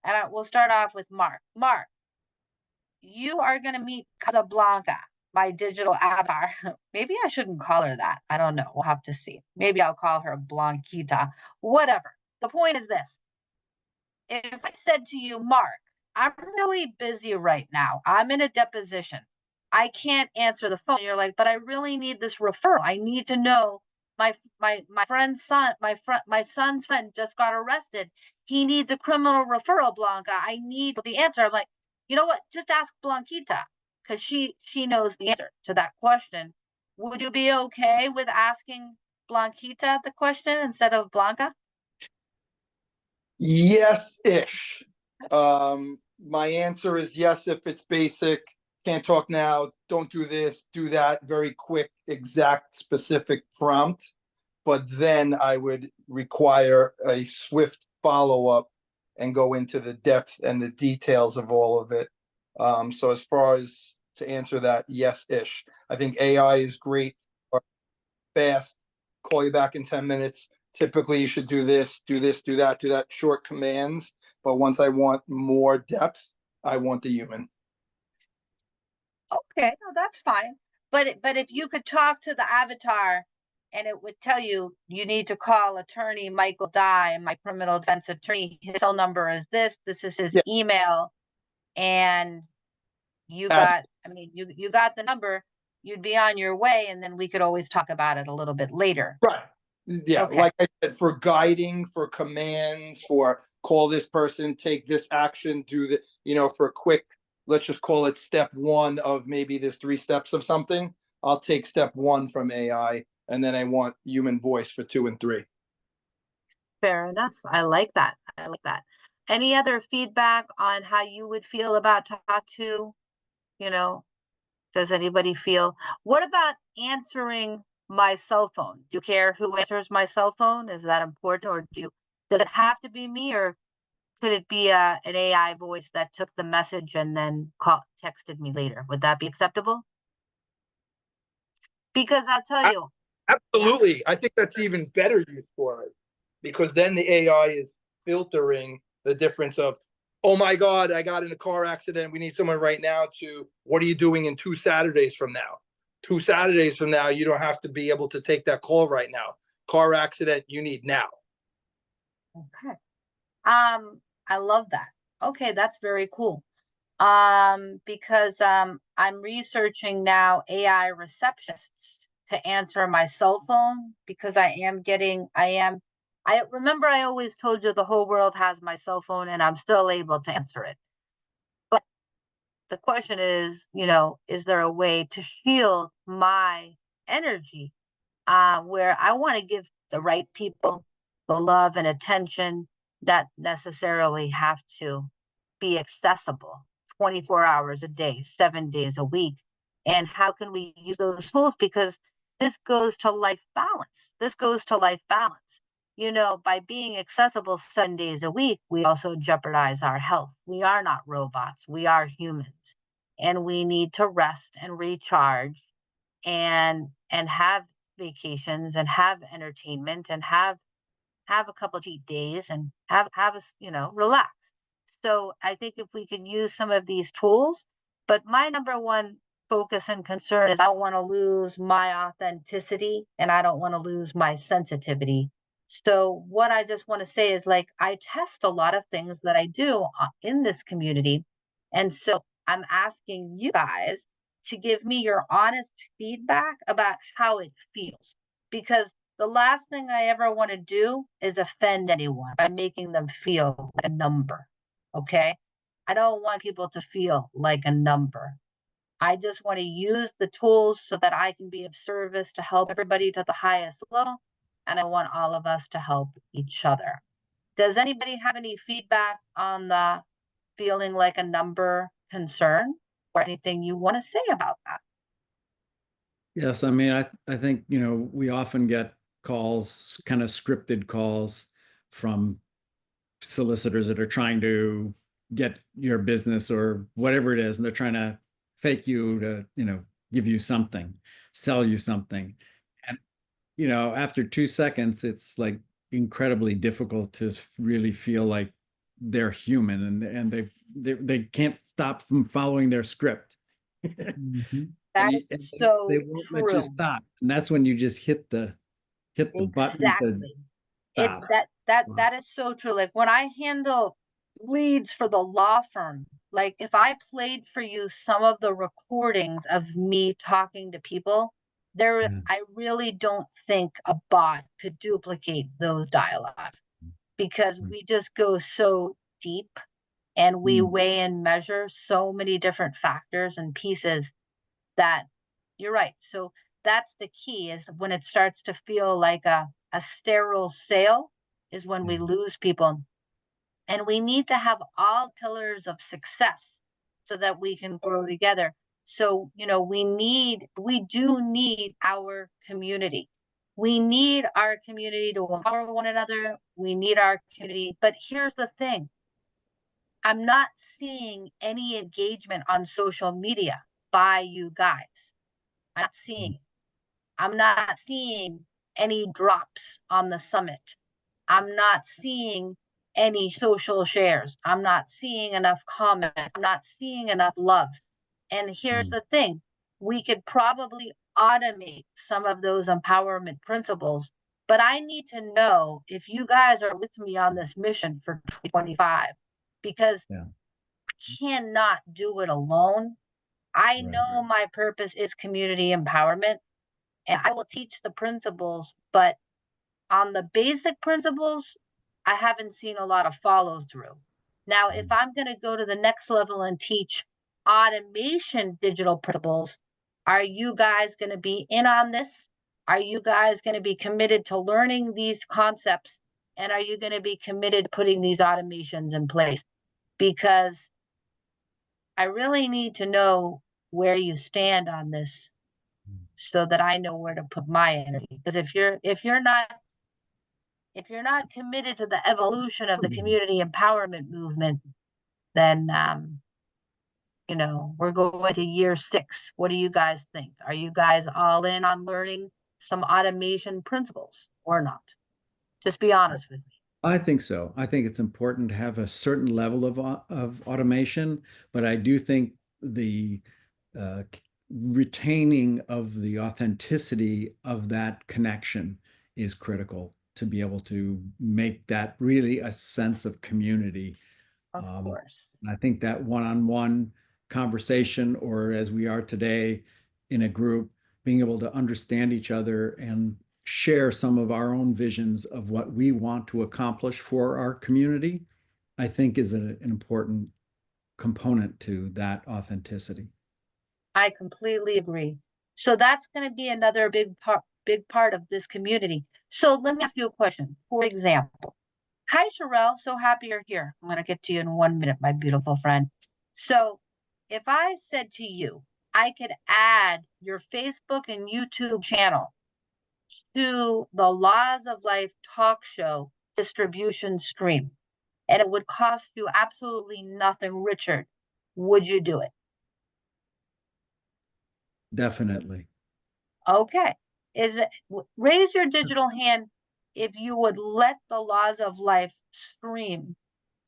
And we'll start off with Mark. Mark, you are going to meet Casablanca, my digital avatar. Maybe I shouldn't call her that. I don't know. We'll have to see. Maybe I'll call her Blanquita. Whatever. The point is this. If I said to you, Mark, I'm really busy right now. I'm in a deposition. I can't answer the phone. You're like, but I really need this referral. I need to know my friend's son, my son's friend just got arrested. He needs a criminal referral, Blanca. I need the answer. I'm like, you know what? Just ask Blanquita because she knows the answer to that question. Would you be okay with asking Blanquita the question instead of Blanca? Yes-ish. My answer is yes if it's basic. Can't talk now. Don't do this, do that. Very quick, exact, specific prompt. But then I would require a swift follow-up and go into the depth and the details of all of it. So as far as to answer that, yes-ish. I think AI is great for fast, call you back in 10 minutes. Typically, you should do this, do that, short commands. But once I want more depth, I want the human. Okay, no, that's fine. But if you could talk to the avatar and it would tell you you need to call attorney Michael Dye, my criminal defense attorney, his phone number is this is his email, and you got you got the number, you'd be on your way, and then we could always talk about it a little bit later. Right. Yeah, Okay. like I said, for guiding, for commands, for call this person, take this action, do the, for quick, let's just call it step one of maybe there's 3 steps of something. I'll take step 1 from AI, and then I want human voice for 2 and 3. Fair enough. I like that. Any other feedback on how you would feel about talk to, does anybody feel? What about answering my cell phone? Do you care who answers my cell phone? Is that important, or does it have to be me, or could it be an AI voice that took the message and then texted me later? Would that be acceptable? Because I'll tell you. Absolutely. I think that's even better use for it, because then the AI is filtering the difference of, oh my God, I got in a car accident. We need someone right now, to what are you doing in 2 Saturdays from now? 2 Saturdays from now, you don't have to be able to take that call right now. Car accident, you need now. Okay. I love that. Okay, that's very cool. Because I'm researching now AI receptionists to answer my cell phone, because I remember I always told you the whole world has my cell phone and I'm still able to answer it. But the question is, is there a way to shield my energy where I want to give the right people the love and attention that necessarily have to be accessible 24 hours a day, 7 days a week? And how can we use those tools? Because this goes to life balance. you know, by being accessible 7 days a week, we also jeopardize our health. We are not robots, we are humans, and we need to rest and recharge and have vacations and have entertainment and have a couple of cheat days and have us, you know, relax. So I think if we could use some of these tools, but my number one focus and concern is I don't want to lose my authenticity and I don't want to lose my sensitivity. So what I just want to say is, like, I test a lot of things that I do in this community. And so I'm asking you guys to give me your honest feedback about how it feels, because the last thing I ever want to do is offend anyone by making them feel like a number. Okay. I don't want people to feel like a number. I just want to use the tools so that I can be of service to help everybody to the highest level. And I want all of us to help each other. Does anybody have any feedback on the feeling like a number concern, or anything you want to say about that? Yes, I mean, I think, you know, we often get calls, kind of scripted calls from solicitors that are trying to get your business or whatever it is, and they're trying to fake you to, you know, give you something, sell you something. And, you know, after 2 seconds, it's like incredibly difficult to really feel like they're human, and they can't stop from following their script. That And is so they won't let you true. stop. And that's when you just hit the button to Exactly. stop. That is so true. Like when I handle leads for the law firm, like if I played for you some of the recordings of me talking to people, I really don't think a bot could duplicate those dialogues, because we just go so deep and we weigh and measure so many different factors and pieces that you're right. So that's the key, is when it starts to feel like a sterile sale is when we lose people. And we need to have all pillars of success so that we can grow together. So, you know, we do need our community. We need our community to empower one another. We need our community. But here's the thing. I'm not seeing any engagement on social media by you guys. I'm not seeing it. I'm not seeing any drops on the summit. I'm not seeing any social shares. I'm not seeing enough comments. I'm not seeing enough loves. And here's the thing. We could probably automate some of those empowerment principles, but I need to know if you guys are with me on this mission for 2025, because I cannot do it alone. I know my purpose is community empowerment, and I will teach the principles, but on the basic principles, I haven't seen a lot of follow through. Now, if I'm going to go to the next level and teach automation digital principles, are you guys going to be in on this? Are you guys going to be committed to learning these concepts? And are you going to be committed to putting these automations in place? Because I really need to know where you stand on this so that I know where to put my energy. Because if you're not committed to the evolution of the community empowerment movement, then you know, we're going to year 6. What do you guys think? Are you guys all in on learning some automation principles or not? Just be honest with me. I think so. I think it's important to have a certain level of automation, but I do think the retaining of the authenticity of that connection is critical to be able to make that really a sense of community. Of course. I think that one-on-one conversation, or as we are today in a group, being able to understand each other and share some of our own visions of what we want to accomplish for our community, I think is an important component to that authenticity. I completely agree. So that's going to be another big part of this community. So let me ask you a question. For example, hi, Sherelle. So happy you're here. I'm going to get to you in 1 minute, my beautiful friend. So if I said to you, I could add your Facebook and YouTube channel to the Laws of Life talk show distribution stream, and it would cost you absolutely nothing. Richard, would you do it? Definitely. Okay. Raise your digital hand if you would let the Laws of Life stream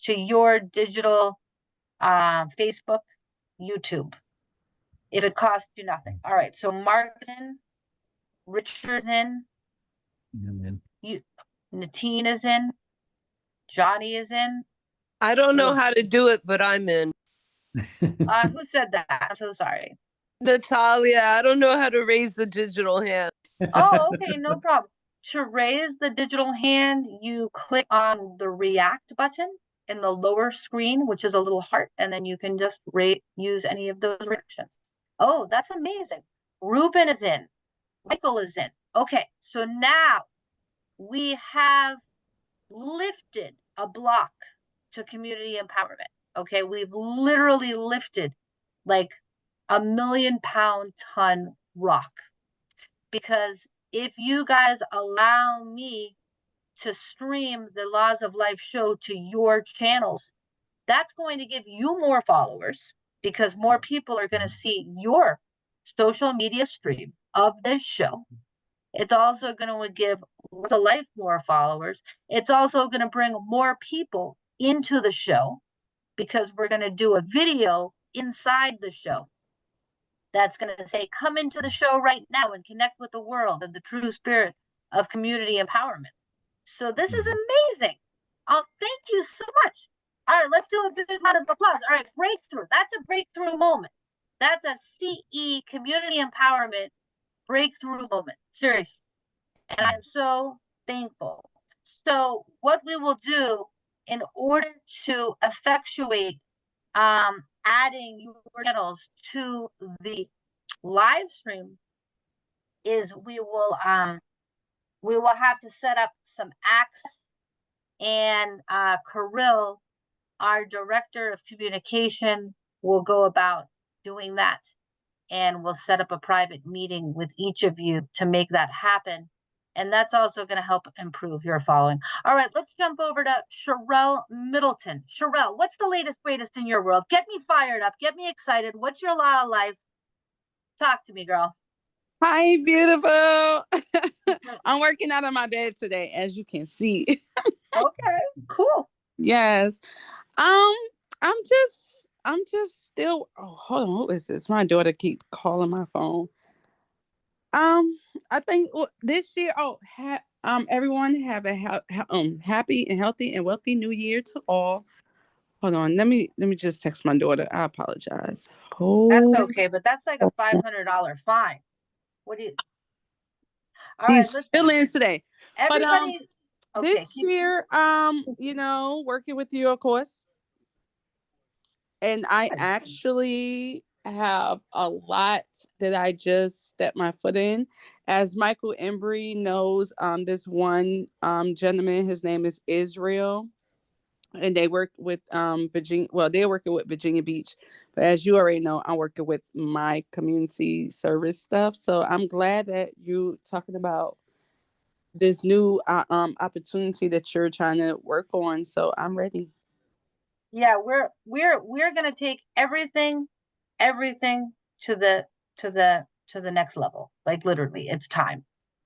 to your digital Facebook, YouTube, if it costs you nothing. All right. So Mark's in, Richard's in, Natine is in, Johnny is in. I don't know how to do it, but I'm in. Who said that? I'm so sorry. Natalia, I don't know how to raise the digital hand. Oh, okay, no problem. To raise the digital hand, you click on the react button in the lower screen, which is a little heart, and then you can just use any of those reactions. Oh, that's amazing. Ruben is in. Michael is in. Okay, so now we have lifted a block to community empowerment. Okay, we've literally lifted like a 1,000,000-pound ton rock. Because if you guys allow me to stream the Laws of Life show to your channels, that's going to give you more followers because more people are going to see your social media stream of this show. It's also going to give Laws of Life more followers. It's also going to bring more people into the show because we're going to do a video inside the show that's going to say, come into the show right now and connect with the world and the true spirit of community empowerment. So this is amazing. Oh, thank you so much. All right, let's do a big round of applause. All right, breakthrough. That's a breakthrough moment. That's a CE, community empowerment breakthrough moment. Seriously. And I'm so thankful. So what we will do in order to effectuate adding your channels to the live stream is we will have to set up some access, and Kirill, our director of communication, will go about doing that, and we'll set up a private meeting with each of you to make that happen. And that's also going to help improve your following. All right, let's jump over to Sherelle Middleton. Sherelle, what's the latest, greatest in your world? Get me fired up. Get me excited. What's your law of life? Talk to me, girl. Hi, beautiful. I'm working out of my bed today, as you can see. Okay, cool. Yes. I'm just still. Oh, hold on. Who is this? My daughter keep calling my phone. I think this year. Everyone have a happy and healthy and wealthy New Year to all. Hold on. Let me just text my daughter. I apologize. That's okay, but that's like a $500 fine. What do you? All right, He's feeling today. Everybody. But, okay. This year, working with you, of course. And I actually have a lot that I just stepped my foot in. As Michael Embry knows, this one gentleman, his name is Israel, and they work with Virginia. Well, they're working with Virginia Beach, but as you already know, I'm working with my community service stuff. So I'm glad that you're talking about this new opportunity that you're trying to work on. So I'm ready. Yeah, we're gonna take everything to the next level. Like literally, it's time.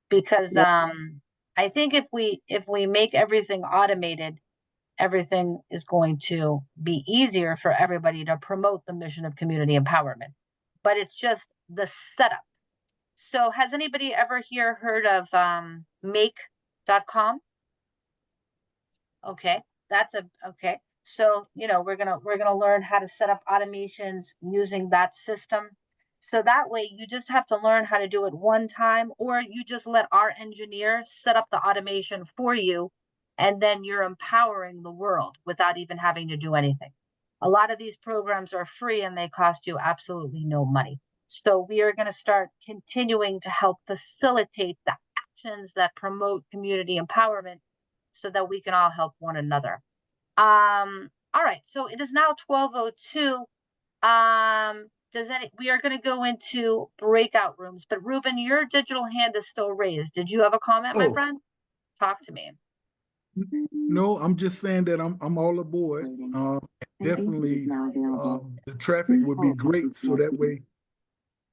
Because I think if we make everything automated, everything is going to be easier for everybody to promote the mission of community empowerment. But it's just the setup. So has anybody ever here heard of make.com? Okay, that's okay. So, we're gonna learn how to set up automations using that system. So that way you just have to learn how to do it one time, or you just let our engineer set up the automation for you, and then you're empowering the world without even having to do anything. A lot of these programs are free and they cost you absolutely no money. So we are going to start continuing to help facilitate the actions that promote community empowerment so that we can all help one another. All right, so it is now 12:02. we are going to go into breakout rooms, but Ruben, your digital hand is still raised. Did you have a comment, my Oh. friend? Talk to me. No, I'm just saying that I'm all aboard. Definitely, the traffic would be great, so that way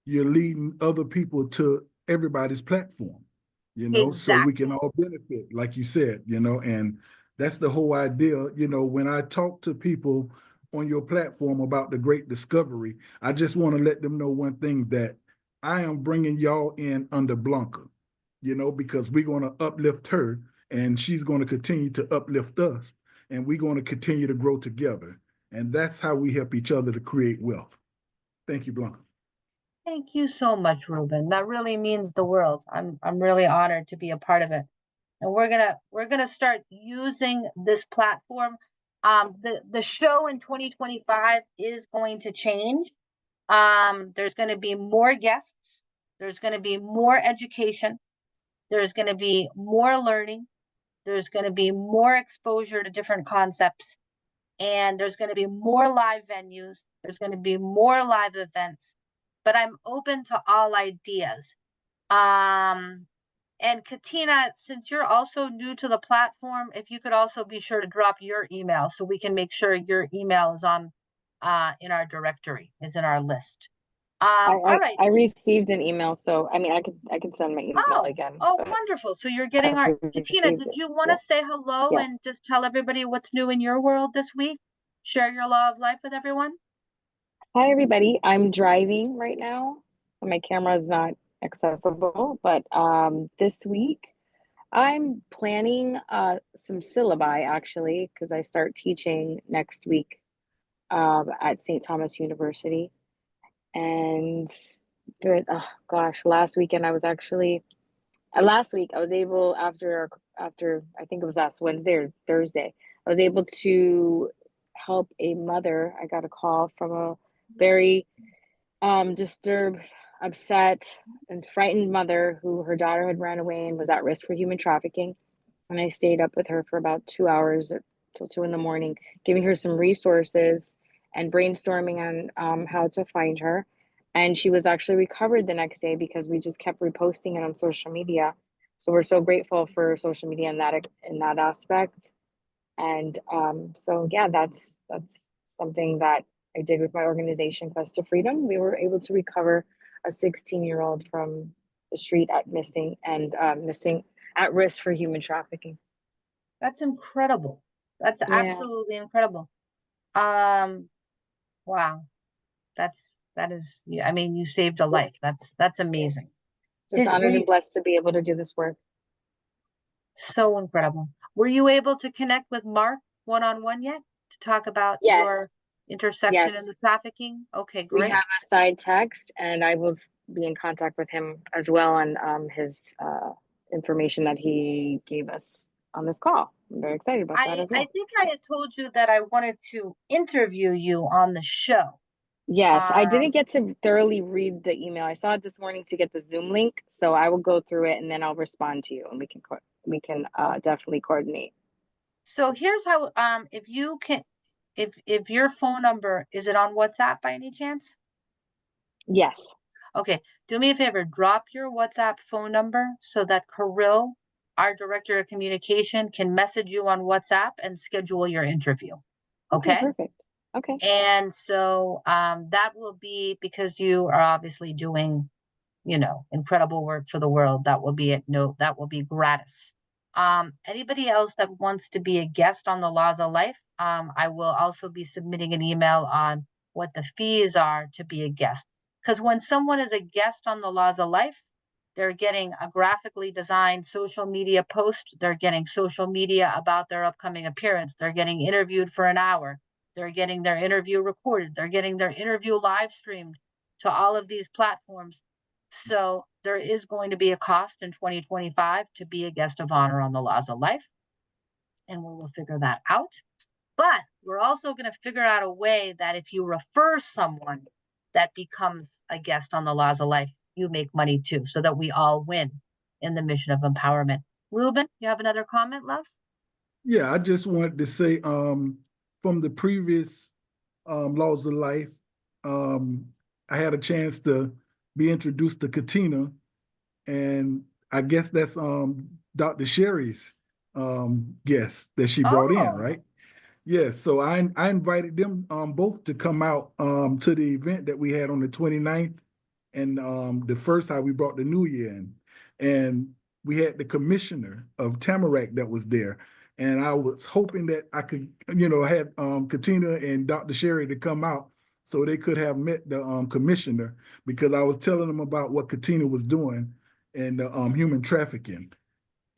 you're leading other people to everybody's platform, you know, so we can all benefit, like you said, you know, and that's the whole idea. You know, when I talk to people on your platform about the great discovery, I just want to let them know one thing, that I am bringing y'all in under Blanca, you know, because we're going to uplift her and she's going to continue to uplift us, and we're going to continue to grow together. And that's how we help each other to create wealth. Thank you, Blanca. Thank you so much, Ruben. That really means the world. I'm really honored to be a part of it. And we're gonna start using this platform. The show in 2025 is going to change. There's going to be more guests. There's going to be more education. There's going to be more learning. There's going to be more exposure to different concepts. And there's going to be more live venues. There's going to be more live events. But I'm open to all ideas. And Katina, since you're also new to the platform, if you could also be sure to drop your email so we can make sure your email is on in our directory, is in our list. All right. I received an email, so I mean I could send my email again. Oh, but wonderful. So you're getting our Katina, received did it. you want to Yeah. say hello Yes. and just tell everybody what's new in your world this week? Share your law of life with everyone? Hi everybody. I'm driving right now. My camera is not accessible, but this week I'm planning some syllabi actually, because I start teaching next week at St. Thomas University. And but oh gosh, last week I was able, after I think it was last Wednesday or Thursday, I was able to help a mother. I got a call from a very disturbed, upset, and frightened mother who her daughter had ran away and was at risk for human trafficking. And I stayed up with her for about 2 hours till 2 in the morning, giving her some resources and brainstorming on how to find her. And she was actually recovered the next day because we just kept reposting it on social media. So we're so grateful for social media in that aspect. And so yeah, that's something that I did with my organization, Quest to Freedom. We were able to recover a 16-year-old from the street missing at risk for human trafficking. That's incredible. That's Yeah. absolutely incredible. Wow. That is, I mean, you saved a life. That's amazing. Just Were honored you- and blessed to be able to do this work. So incredible. Were you able to connect with Mark one-on-one yet to talk about your Yes. intersection Yes. in the trafficking? Okay, We great. have a side text, and I will be in contact with him as well on his information that he gave us on this call. I'm very excited about that as well. I think I had told you that I wanted to interview you on the show. Yes, I didn't get to thoroughly read the email. I saw it this morning to get the Zoom link, so I will go through it and then I'll respond to you, and we can definitely coordinate. So here's how, if you can, if your phone number, is it on WhatsApp by any chance? Yes. Okay, do me a favor, drop your WhatsApp phone number so that Kirill, our director of communication, can message you on WhatsApp and schedule your interview. Okay? Perfect. Okay. And so that will be, because you are obviously doing, you know, incredible work for the world. That will be that will be gratis. Anybody else that wants to be a guest on the Laws of Life, I will also be submitting an email on what the fees are to be a guest. Because when someone is a guest on the Laws of Life, they're getting a graphically designed social media post. They're getting social media about their upcoming appearance. They're getting interviewed for an hour. They're getting their interview recorded. They're getting their interview live streamed to all of these platforms. So there is going to be a cost in 2025 to be a guest of honor on the Laws of Life. And we will figure that out. But we're also going to figure out a way that if you refer someone that becomes a guest on the Laws of Life, you make money too, so that we all win in the mission of empowerment. Ruben, you have another comment, love? Yeah, I just wanted to say, from the previous Laws of Life, I had a chance to be introduced to Katina, and I guess that's Dr. Sherry's guest that she brought in, Oh. right? Yes, so I invited them both to come out to the event that we had on the 29th, and the first time we brought the New Year in. And we had the commissioner of Tamarack that was there. And I was hoping that I could, have Katina and Dr. Sherry to come out so they could have met the commissioner, because I was telling them about what Katina was doing and human trafficking.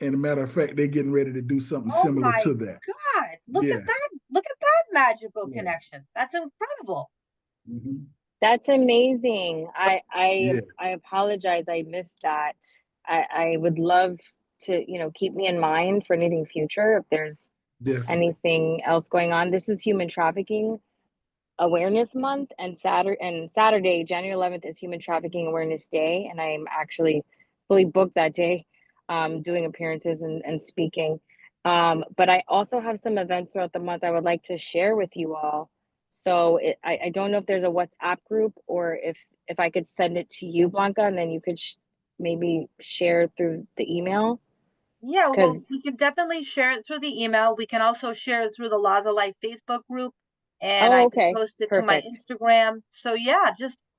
And a matter of fact, they're getting ready to do something Oh similar my to that. God, look Yes. at that. Look at that magical Yeah. connection. That's incredible. Mhm. That's amazing. Yeah. I apologize. I missed that. I would love to, keep me in mind for anything future if there's Definitely. anything else going on. This is Human Trafficking Awareness Month, and Saturday, January 11th is Human Trafficking Awareness Day, and I'm actually fully booked that day, doing appearances and speaking. But I also have some events throughout the month I would like to share with you all. So I don't know if there's a WhatsApp group, or if I could send it to you, Blanca, and then you could maybe share through the email. Yeah, well, Because we can definitely share it through the email. We can also share it through the Laws of Life Facebook group, and I can okay, post it to my perfect. Instagram. So yeah,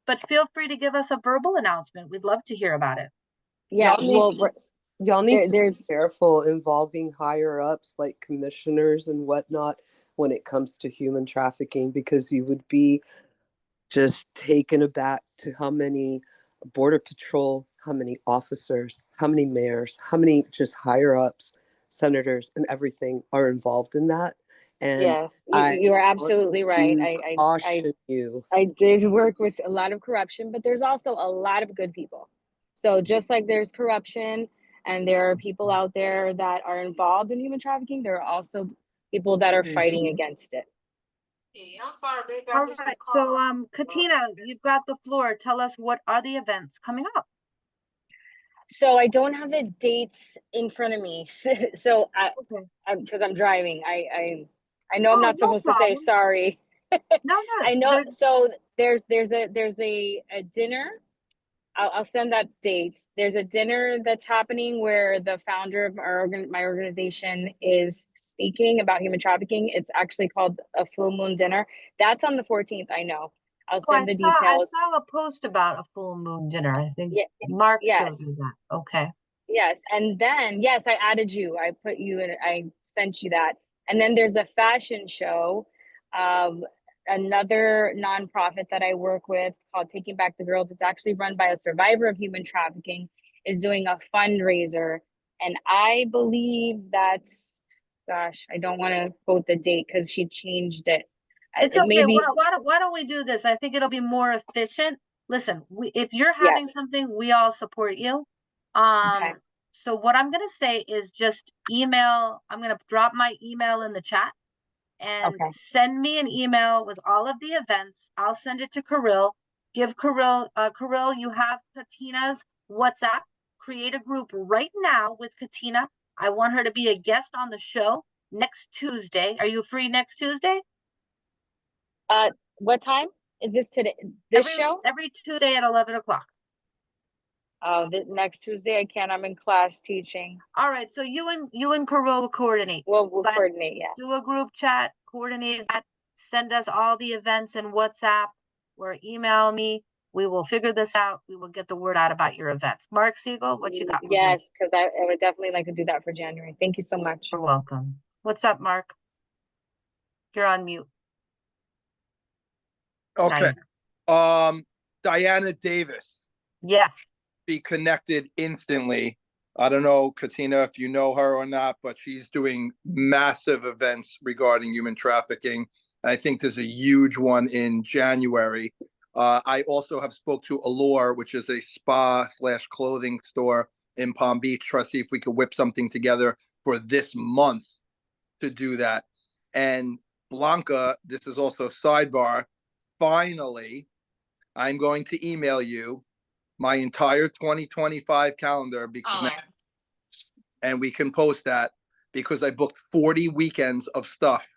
but feel free to give us a verbal announcement. We'd love to hear about it. Yeah, Y'all well, need to be there's careful involving higher ups like commissioners and whatnot when it comes to human trafficking, because you would be just taken aback to how many border patrol, how many officers, how many mayors, how many just higher ups, senators, and everything are involved in that. And yes, I you are want absolutely right. to caution you. I did work with a lot of corruption, but there's also a lot of good people. So just like there's corruption and there are people out there that are involved in human trafficking, there are also people that are fighting against it. All right, so Katina, you've got the floor. Tell us, what are the events coming up? So I don't have the dates in front of me. So Okay. because I'm driving, I know I'm Oh, not no supposed to say problem. sorry. No, I know. there's So there's a dinner. I'll send that date. There's a dinner that's happening where the founder of my organization is speaking about human trafficking. It's actually called a full moon dinner. That's on the 14th. I know. I'll Oh, send the I details. saw a post about a full moon dinner. I think Yeah. Mark Yes. showed you that. Okay. Yes. And then, yes, I added you. I put you in, I sent you that. And then there's the fashion show. Another nonprofit that I work with called Taking Back the Girls. It's actually run by a survivor of human trafficking, is doing a fundraiser. And I believe that's, gosh, I don't want to quote the date because she changed it. It's okay. Maybe, Why don't we do this? I think it'll be more efficient. Listen, if you're having yes. something, we all support you. Okay. So what I'm gonna say is just email. I'm gonna drop my email in the chat, and Okay. send me an email with all of the events. I'll send it to Kirill. Give Kirill, you have Katina's WhatsApp. Create a group right now with Katina. I want her to be a guest on the show next Tuesday. Are you free next Tuesday? What time is this today? This show? Every Tuesday at 11 o'clock. Oh, the next Tuesday I can't. I'm in class teaching. All right, so you and Kirill will coordinate. We'll But coordinate, yeah. do a group chat, coordinate that, send us all the events in WhatsApp or email me. We will figure this out. We will get the word out about your events. Mark Siegel, what you got? for me? Yes, because I would definitely like to do that for January. Thank you so much. You're welcome. What's up, Mark? You're on mute. Okay. Diana Davis. Yes. Be connected instantly. I don't know, Katina, if you know her or not, but she's doing massive events regarding human trafficking. I think there's a huge one in January. I also have spoke to Allure, which is a spa/clothing store in Palm Beach. Try to see if we could whip something together for this month to do that. And Blanca, this is also sidebar. Finally, I'm going to email you my entire 2025 calendar because and we can post that because I booked 40 weekends of stuff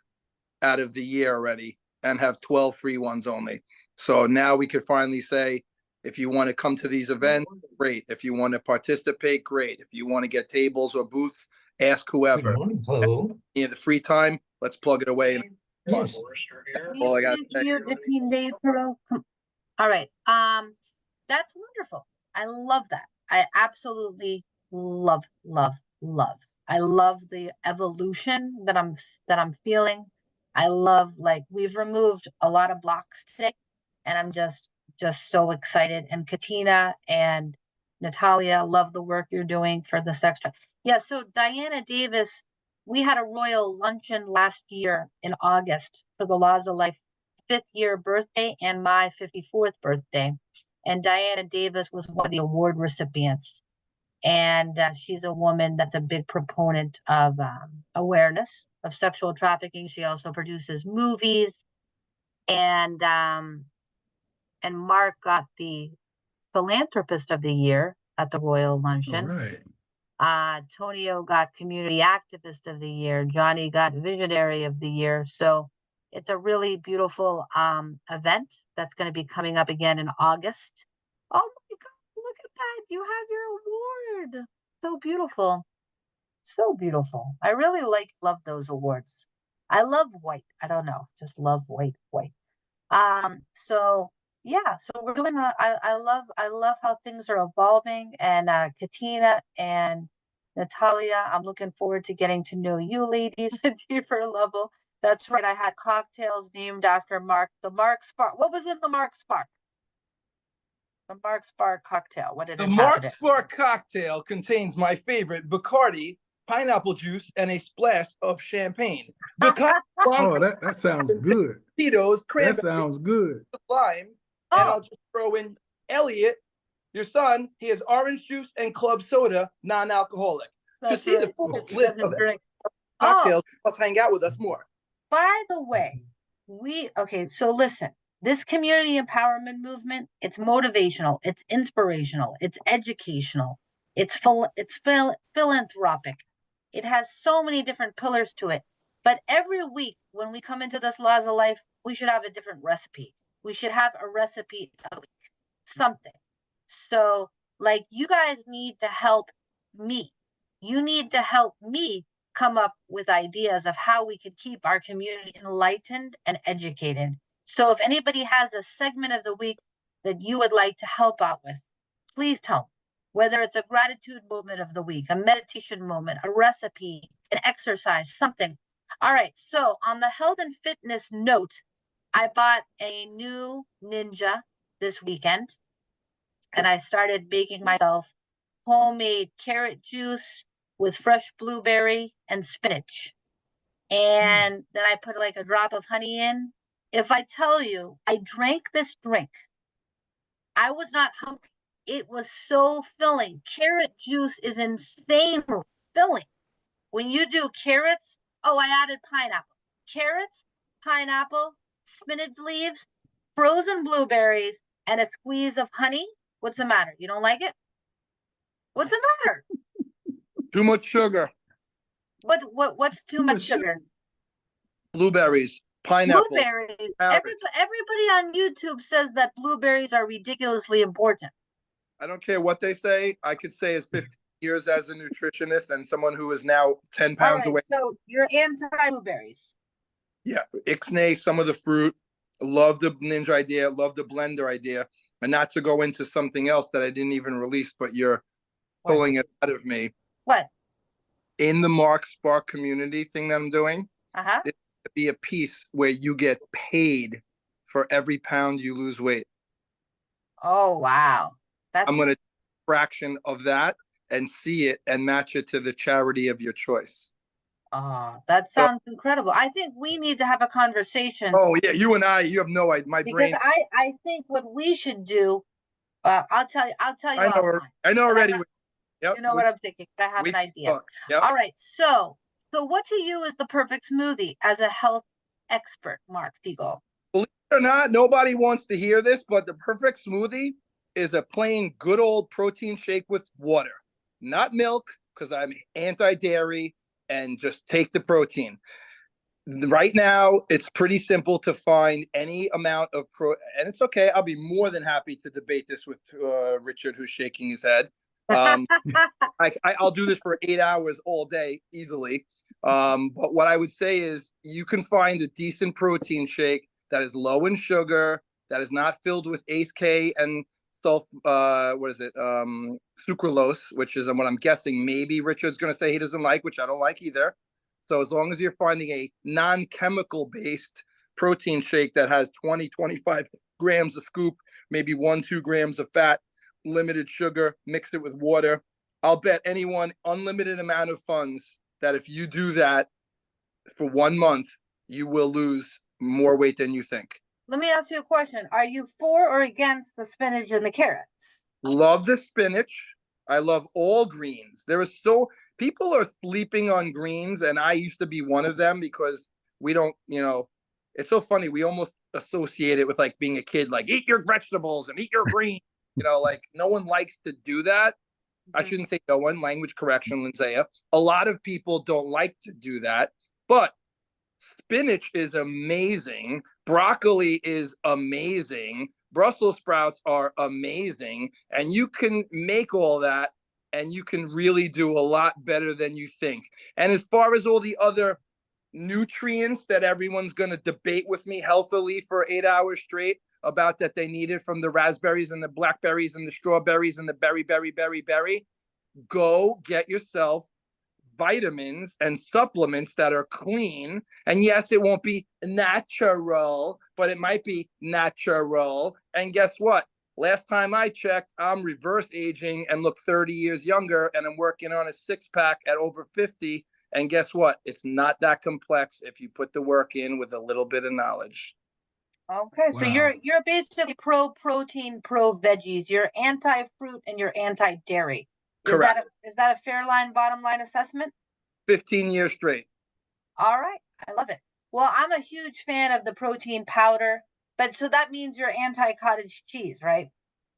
out of the year already and have 12 free ones only. So now we could finally say, if you want to come to these events, great. If you want to participate, great. If you want to get tables or booths, ask whoever. Hello. In the free time, let's plug it away. Yes. All I got to Thank say. you, Deputy Dave Pearl. All right, that's wonderful. I love that. I absolutely love. I love the evolution that I'm feeling. I love, like, we've removed a lot of blocks today, and I'm just so excited. And Katina and Natalia, love the work you're doing for the sex. Yeah, so Diana Davis, we had a royal luncheon last year in August for the Laws of Life 5th year birthday and my 54th birthday. And Diana Davis was one of the award recipients. And she's a woman that's a big proponent of awareness of sexual trafficking. She also produces movies. And Mark got the Philanthropist of the Year at the Royal Luncheon. All right. Tonio got Community Activist of the Year. Johnny got Visionary of the Year. So it's a really beautiful event that's going to be coming up again in August. Oh my God, look at that. You have your award. So beautiful. So beautiful. I really love those awards. I love white. I don't know. Just love white. So yeah, so we're doing I love how things are evolving, and Katina and Natalia, I'm looking forward to getting to know you ladies at a deeper level. That's right. I had cocktails named after Mark. The Mark Spark. What was in the Mark Spark? The Mark Spark cocktail. What did The it have Mark in it? Spark cocktail contains my favorite Bacardi, pineapple juice, and a splash of champagne. Bacardi Oh, that sounds good. Tito's, That cranberry, sounds good. lime, and I'll just throw in Elliot, your son. He has orange juice and club soda, non-alcoholic. That's to see right. the full He list doesn't of drink. cocktails, let's hang out with us more. By the way, so listen, this community empowerment movement, it's motivational, it's inspirational, it's educational, it's philanthropic. It has so many different pillars to it. But every week when we come into this Laws of Life, we should have a different recipe. We should have a recipe of something. So, like, you guys need to help me. You need to help me come up with ideas of how we could keep our community enlightened and educated. So if anybody has a segment of the week that you would like to help out with, please tell me. Whether it's a gratitude moment of the week, a meditation moment, a recipe, an exercise, something. All right, so on the health and fitness note, I bought a new Ninja this weekend, and I started making myself homemade carrot juice with fresh blueberry and spinach. And then I put like a drop of honey in. If I tell you, I drank this drink, I was not hungry. It was so filling. Carrot juice is insanely filling. When you do carrots, I added pineapple. Carrots, pineapple, spinach leaves, frozen blueberries, and a squeeze of honey. What's the matter? You don't like it? What's the matter? Too much sugar. What's too much sugar? Blueberries, pineapple. Blueberries. Everybody on YouTube says that blueberries are ridiculously important. I don't care what they say. I could say it's 15 years as a nutritionist and someone who is now 10 pounds away. So you're anti-blueberries. Yeah, ixnay, some of the fruit. Love the Ninja idea. Love the blender idea. And not to go into something else that I didn't even release, but you're pulling it out of me. What? In the Mark Spark community thing that I'm doing, there's going to be a piece where you get paid for every pound you lose weight. Oh, wow. I'm going to fraction of that and see it and match it to the charity of your choice. That sounds incredible. I think we need to have a conversation. Oh yeah, you and I, you have no idea. My brain. Because I think what we should do, I'll tell you. I know already. Yep. You know what I'm thinking. I have an idea. Yep. All right. So what to you is the perfect smoothie as a health expert, Mark Siegel? Believe it or not, nobody wants to hear this, but the perfect smoothie is a plain good old protein shake with water, not milk, because I'm anti-dairy and just take the protein. Right now, it's pretty simple to find any amount of and it's okay. I'll be more than happy to debate this with Richard, who's shaking his head. I'll do this for 8 hours all day easily. But what I would say is you can find a decent protein shake that is low in sugar, that is not filled with ACE K and sucralose, which is what I'm guessing maybe Richard's going to say he doesn't like, which I don't like either. So as long as you're finding a non-chemical based protein shake that has 20, 25 grams of scoop, maybe 1-2 grams of fat, limited sugar, mix it with water, I'll bet anyone unlimited amount of funds that if you do that for 1 month, you will lose more weight than you think. Let me ask you a question. Are you for or against the spinach and the carrots? Love the spinach. I love all greens. People are sleeping on greens, and I used to be one of them because we don't, it's so funny. We almost associate it with like being a kid, like eat your vegetables and eat your greens. Like no one likes to do that. I shouldn't say no one, language correction, Lindsaya. A lot of people don't like to do that, but spinach is amazing. Broccoli is amazing. Brussels sprouts are amazing. And you can make all that and you can really do a lot better than you think. And as far as all the other nutrients that everyone's going to debate with me healthily for 8 hours straight about that they needed from the raspberries and the blackberries and the strawberries and the berry, go get yourself vitamins and supplements that are clean. And yes, it won't be natural, but it might be natural. And guess what? Last time I checked, I'm reverse aging and look 30 years younger, and I'm working on a 6-pack at over 50. And guess what? It's not that complex if you put the work in with a little bit of knowledge. Okay, so you're basically pro protein, pro veggies. You're anti fruit and you're anti dairy. Correct. Is that a fair bottom line assessment? 15 years straight. All right, I love it. Well, I'm a huge fan of the protein powder, but so that means you're anti cottage cheese, right?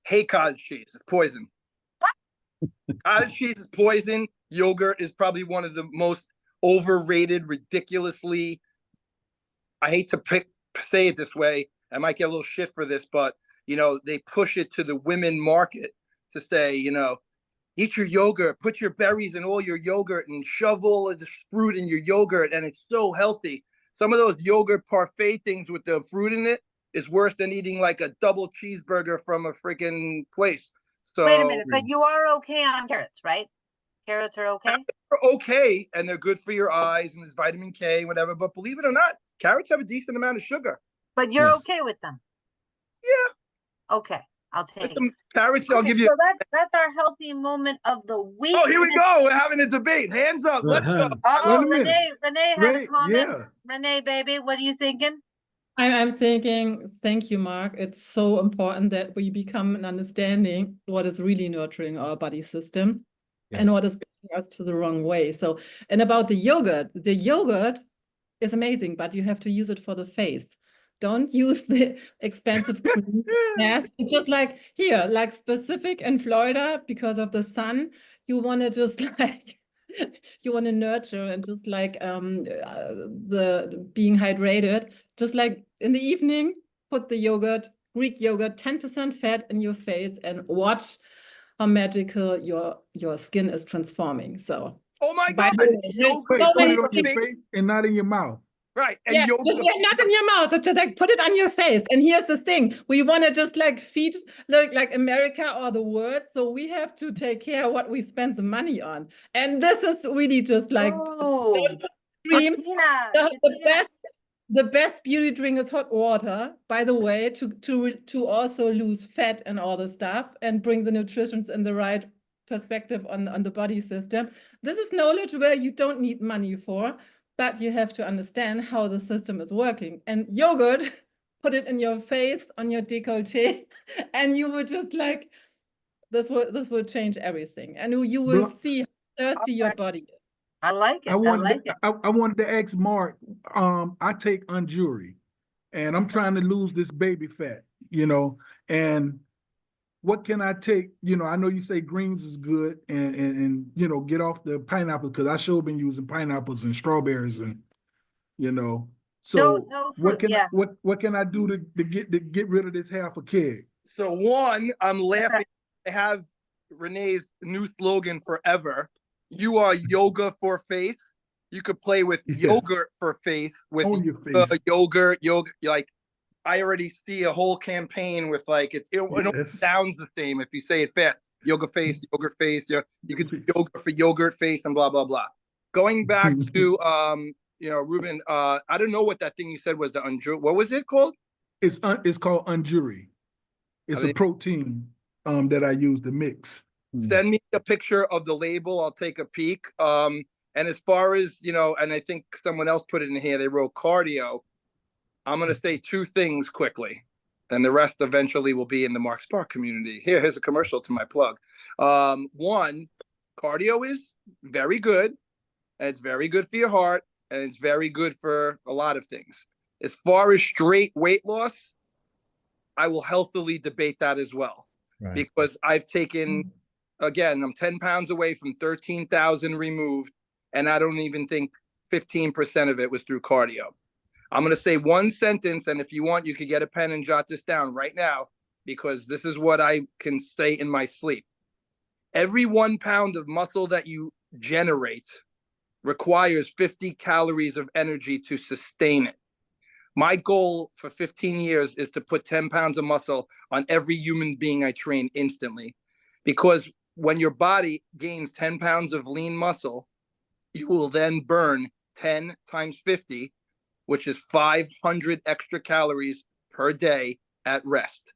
Hate cottage cheese. It's poison. Cottage cheese is poison. Yogurt is probably one of the most overrated, ridiculously. I hate to say it this way. I might get a little shit for this, but they push it to the women market to say, eat your yogurt, put your berries in all your yogurt and shove all of this fruit in your yogurt. And it's so healthy. Some of those yogurt parfait things with the fruit in it is worse than eating like a double cheeseburger from a freaking place. So wait a minute, but you are okay on carrots, right? Carrots are okay? They're okay, and they're good for your eyes, and there's vitamin K, whatever. But believe it or not, carrots have a decent amount of sugar. But you're okay with them? Yeah. Okay, I'll take it. Carrots, I'll give you. So that's our healthy moment of the week. Oh, here we go. We're having a debate. Hands up. Let's go. Oh, Renee had a comment. Yeah. Renee, baby, what are you thinking? I'm thinking, thank you, Mark. It's so important that we become an understanding what is really nurturing our body system and what is bringing us to the wrong way. So, and about the yogurt is amazing, but you have to use it for the face. Don't use the expensive cream mask. It's just like here, like specific in Florida because of the sun, you want to just like you want to nurture and just like the being hydrated. Just like in the evening, put the yogurt, Greek yogurt, 10% fat in your face and watch how magical your skin is transforming. So, oh my God, put it on your face and not in your mouth. Right. And yeah, not in your mouth. It's just like put it on your face. And here's the thing. We want to just like feed like America or the world. So we have to take care of what we spend the money on. And this is really just like dreams. The best beauty drink is hot water, by the way, to also lose fat and all the stuff and bring the nutrition in the right perspective on the body system. This is knowledge where you don't need money for, but you have to understand how the system is working. And yogurt, put it in your face, on your décolleté, and you would just like, this will change everything. And you will see how thirsty your body is. I like it. I wanted to ask Mark, I take Unjuri and I'm trying to lose this baby fat, and what can I take? I know you say greens is good and get off the pineapple because I sure been using pineapples and strawberries and you know. So no what fruit, can yeah. what can I do to get rid of this half a keg? So one, I'm laughing. I have Renee's new slogan forever. You are yoga for faith. You could play with yogurt for faith with On your face. yogurt. Like I already see a whole campaign with like it Yes. sounds the same if you say it fast. Yoga face, yogurt face. You could do yoga for yogurt face and blah blah blah. Going back to Ruben, I don't know what that thing you said was the what was it called? It's called Unjuri. It's a protein that I use to mix. Send me a picture of the label. I'll take a peek. And as far as, and I think someone else put it in here, they wrote cardio. I'm going to say two things quickly, and the rest eventually will be in the Mark Spark community. Here's a commercial to my plug. One, cardio is very good, and it's very good for your heart, and it's very good for a lot of things. As far as straight weight loss, I will healthily debate that as well. Right. Because I've taken, again, I'm 10 pounds away from 13,000 removed, and I don't even think 15% of it was through cardio. I'm going to say one sentence, and if you want, you could get a pen and jot this down right now, because this is what I can say in my sleep. Every 1 pound of muscle that you generate requires 50 calories of energy to sustain it. My goal for 15 years is to put 10 pounds of muscle on every human being I train instantly, because when your body gains 10 pounds of lean muscle, you will then burn 10 times 50, which is 500 extra calories per day at rest.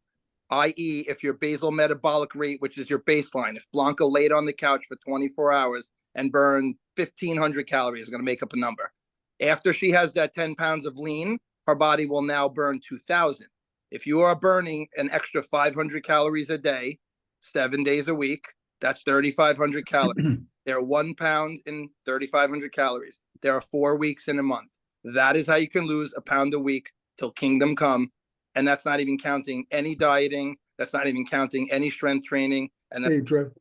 I.e., if your basal metabolic rate, which is your baseline, if Blanca laid on the couch for 24 hours and burned 1,500 calories, I'm going to make up a number. After she has that 10 pounds of lean, her body will now burn 2,000. If you are burning an extra 500 calories a day, 7 days a week, that's 3,500 calories. There are 1 pound in 3,500 calories. There are 4 weeks in a month. That is how you can lose a pound a week till kingdom come. And that's not even counting any dieting. That's not even counting any strength training. And hey, Trev.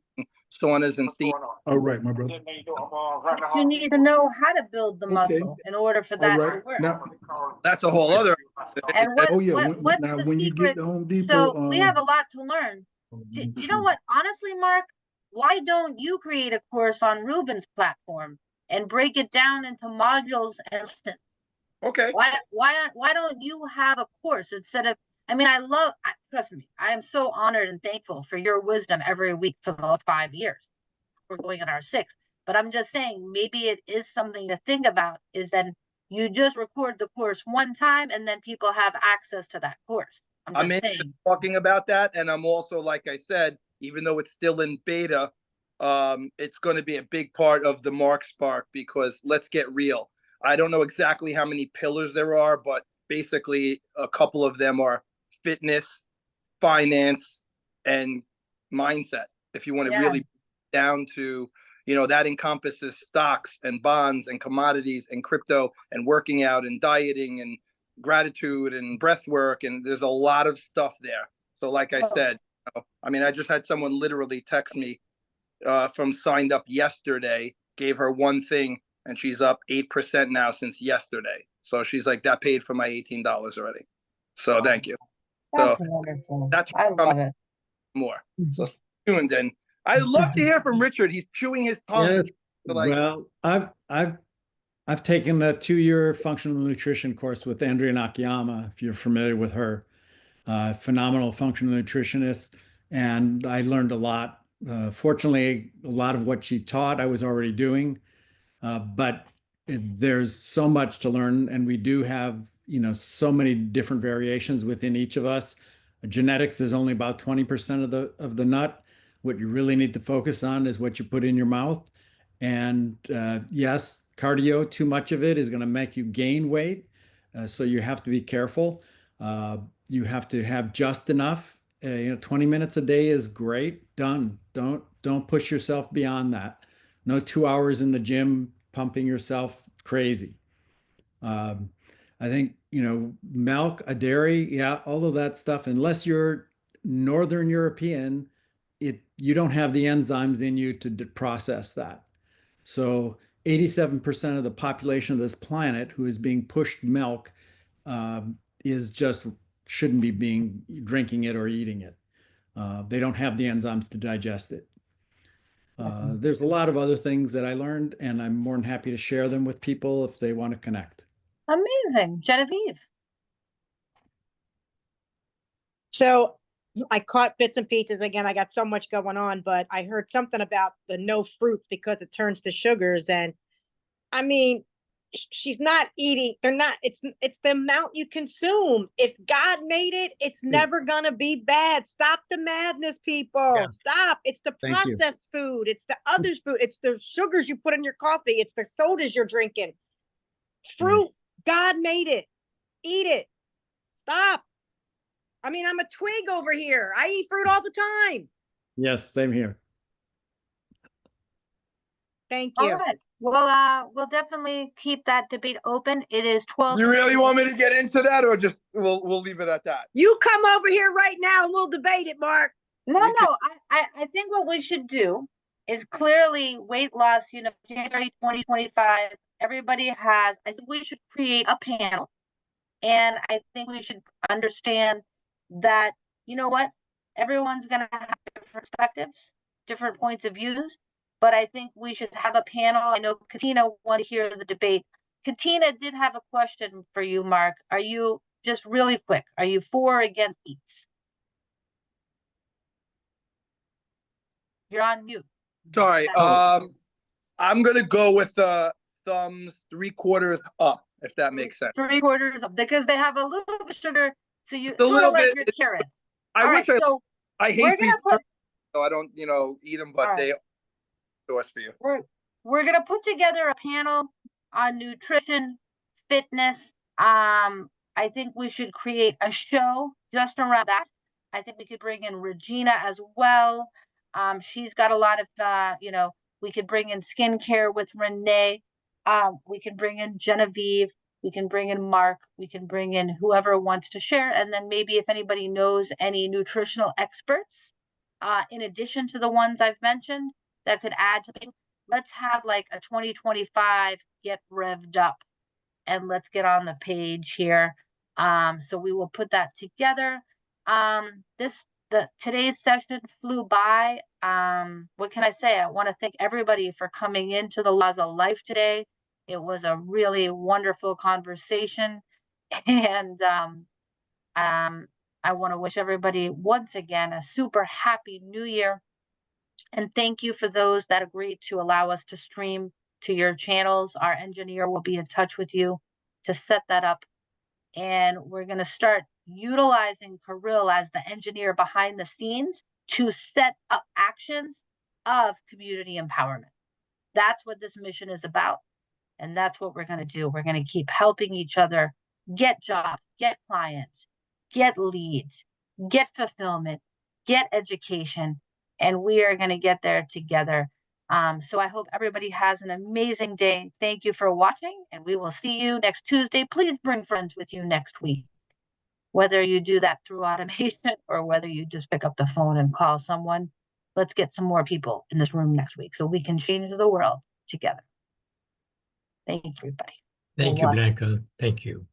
Saunas and steam. All right, my brother. But you need to know how to build the muscle in order for that to work. Now, that's a whole other. And what's now, the when you secret? get to Home Depot, So we have a lot to learn. Do you know what? Honestly, Mark, why don't you create a course on Ruben's platform and break it down into modules and lessons? Okay. Why don't you have a course instead of? I mean, trust me, I am so honored and thankful for your wisdom every week for the last 5 years. We're going on our 6th, but I'm just saying maybe it is something to think about. Is then you just record the course one time and then people have access to that course. I'm just saying. Talking about that, and I'm also, like I said, even though it's still in beta, it's going to be a big part of the Mark Spark, because let's get real. I don't know exactly how many pillars there are, but basically a couple of them are fitness, finance, and mindset. If you want to really down to, that encompasses stocks and bonds and commodities and crypto and working out and dieting and gratitude and breath work. And there's a lot of stuff there. So like I said, I just had someone literally text me from signed up yesterday, gave her one thing, and she's up 8% now since yesterday. So she's like, that paid for my $18 already. So thank you. That's wonderful. I love it. More. So tuned in. I'd love to hear from Richard. He's chewing his tongue. Yes. Well, I've taken a 2-year functional nutrition course with Andrea Nakayama, if you're familiar with her. Phenomenal functional nutritionist, and I learned a lot. Fortunately, a lot of what she taught I was already doing, but there's so much to learn, and we do have so many different variations within each of us. Genetics is only about 20% of the nut. What you really need to focus on is what you put in your mouth. And yes, cardio, too much of it is going to make you gain weight. So you have to be careful. You have to have just enough. 20 minutes a day is great. Done. Don't push yourself beyond that. No 2 hours in the gym pumping yourself crazy. I think, milk, a dairy, all of that stuff, unless you're Northern European, you don't have the enzymes in you to process that. So 87% of the population of this planet who is being pushed milk is just shouldn't be drinking it or eating it. They don't have the enzymes to digest it. There's a lot of other things that I learned, and I'm more than happy to share them with people if they want to connect. Amazing. Genevieve. So I caught bits and pieces again. I got so much going on, but I heard something about the no fruits because it turns to sugars. And I mean, she's not eating. They're not. It's the amount you consume. If God made it, it's never gonna be bad. Stop the madness, people. Yeah. Stop. It's the Thank you. processed food. It's the others food. It's the sugars you put in your coffee. It's the sodas you're drinking. Fruit. God made it. Eat it. Stop. I mean, I'm a twig over here. I eat fruit all the time. Yes, same here. Thank you. All right. Well, we'll definitely keep that debate open. It is 12. You really want me to get into that, or just we'll leave it at that? You come over here right now and we'll debate it, Mark. No, I think what we should do is clearly weight loss, January 2025, everybody has, I think we should create a panel. And I think we should understand that, you know what, everyone's going to have different perspectives, different points of views. But I think we should have a panel. I know Katina wanted to hear the debate. Katina did have a question for you, Mark. Are you, just really quick, are you for or against eats? You're on mute. Sorry. I'm gonna go with thumbs 3/4 up, if that makes sense. 3/4 up, because they have a little bit of sugar. So you A little like bit. your carrot. I wish I we're hate gonna beets, put- so I don't, eat them, but All they right. source for you. We're gonna put together a panel on nutrition, fitness. I think we should create a show just around that. I think we could bring in Regina as well. She's got a lot of, we could bring in skincare with Renee. We can bring in Genevieve. We can bring in Mark. We can bring in whoever wants to share. And then maybe if anybody knows any nutritional experts, in addition to the ones I've mentioned, that could add to it. Let's have like a 2025 get revved up, and let's get on the page here. So we will put that together. Today's session flew by. What can I say? I want to thank everybody for coming into the Laws of Life today. It was a really wonderful conversation, and I want to wish everybody once again a super happy new year. And thank you for those that agreed to allow us to stream to your channels. Our engineer will be in touch with you to set that up. And we're going to start utilizing Kirill as the engineer behind the scenes to set up actions of community empowerment. That's what this mission is about. And that's what we're going to do. We're going to keep helping each other get jobs, get clients, get leads, get fulfillment, get education. And we are going to get there together. So I hope everybody has an amazing day. Thank you for watching, and we will see you next Tuesday. Please bring friends with you next week, whether you do that through automation or whether you just pick up the phone and call someone. Let's get some more people in this room next week so we can change the world together. Thank you, everybody. Thank you, Blanca. Thank you.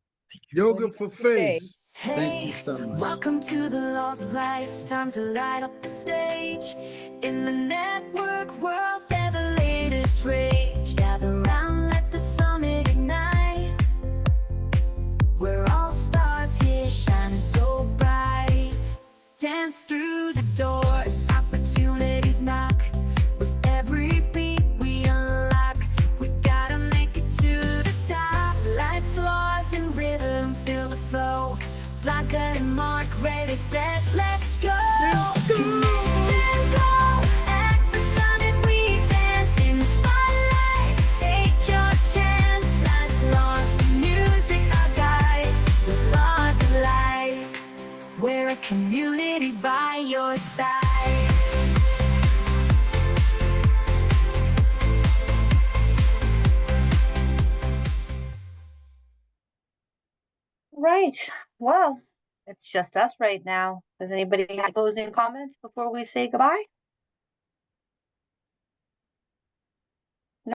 Yoga for face. Thank you so much. Welcome to the Laws of Life. It's time to light up the stage. In the network world, they're the latest rage. Gather round, let the summit ignite. We're all stars here, shining so bright. Dance through the doors, opportunities knock. With every beat we unlock, we gotta make it to the top. Life's laws in rhythm, feel the flow. Blanca and Mark, ready, set, let's go. Connect and go. At the summit we dance in the spotlight. Take your chance. Life's lost, the music our guide. The laws of life. We're a community by your side. Right. Well, it's just us right now. Does anybody have closing comments before we say goodbye?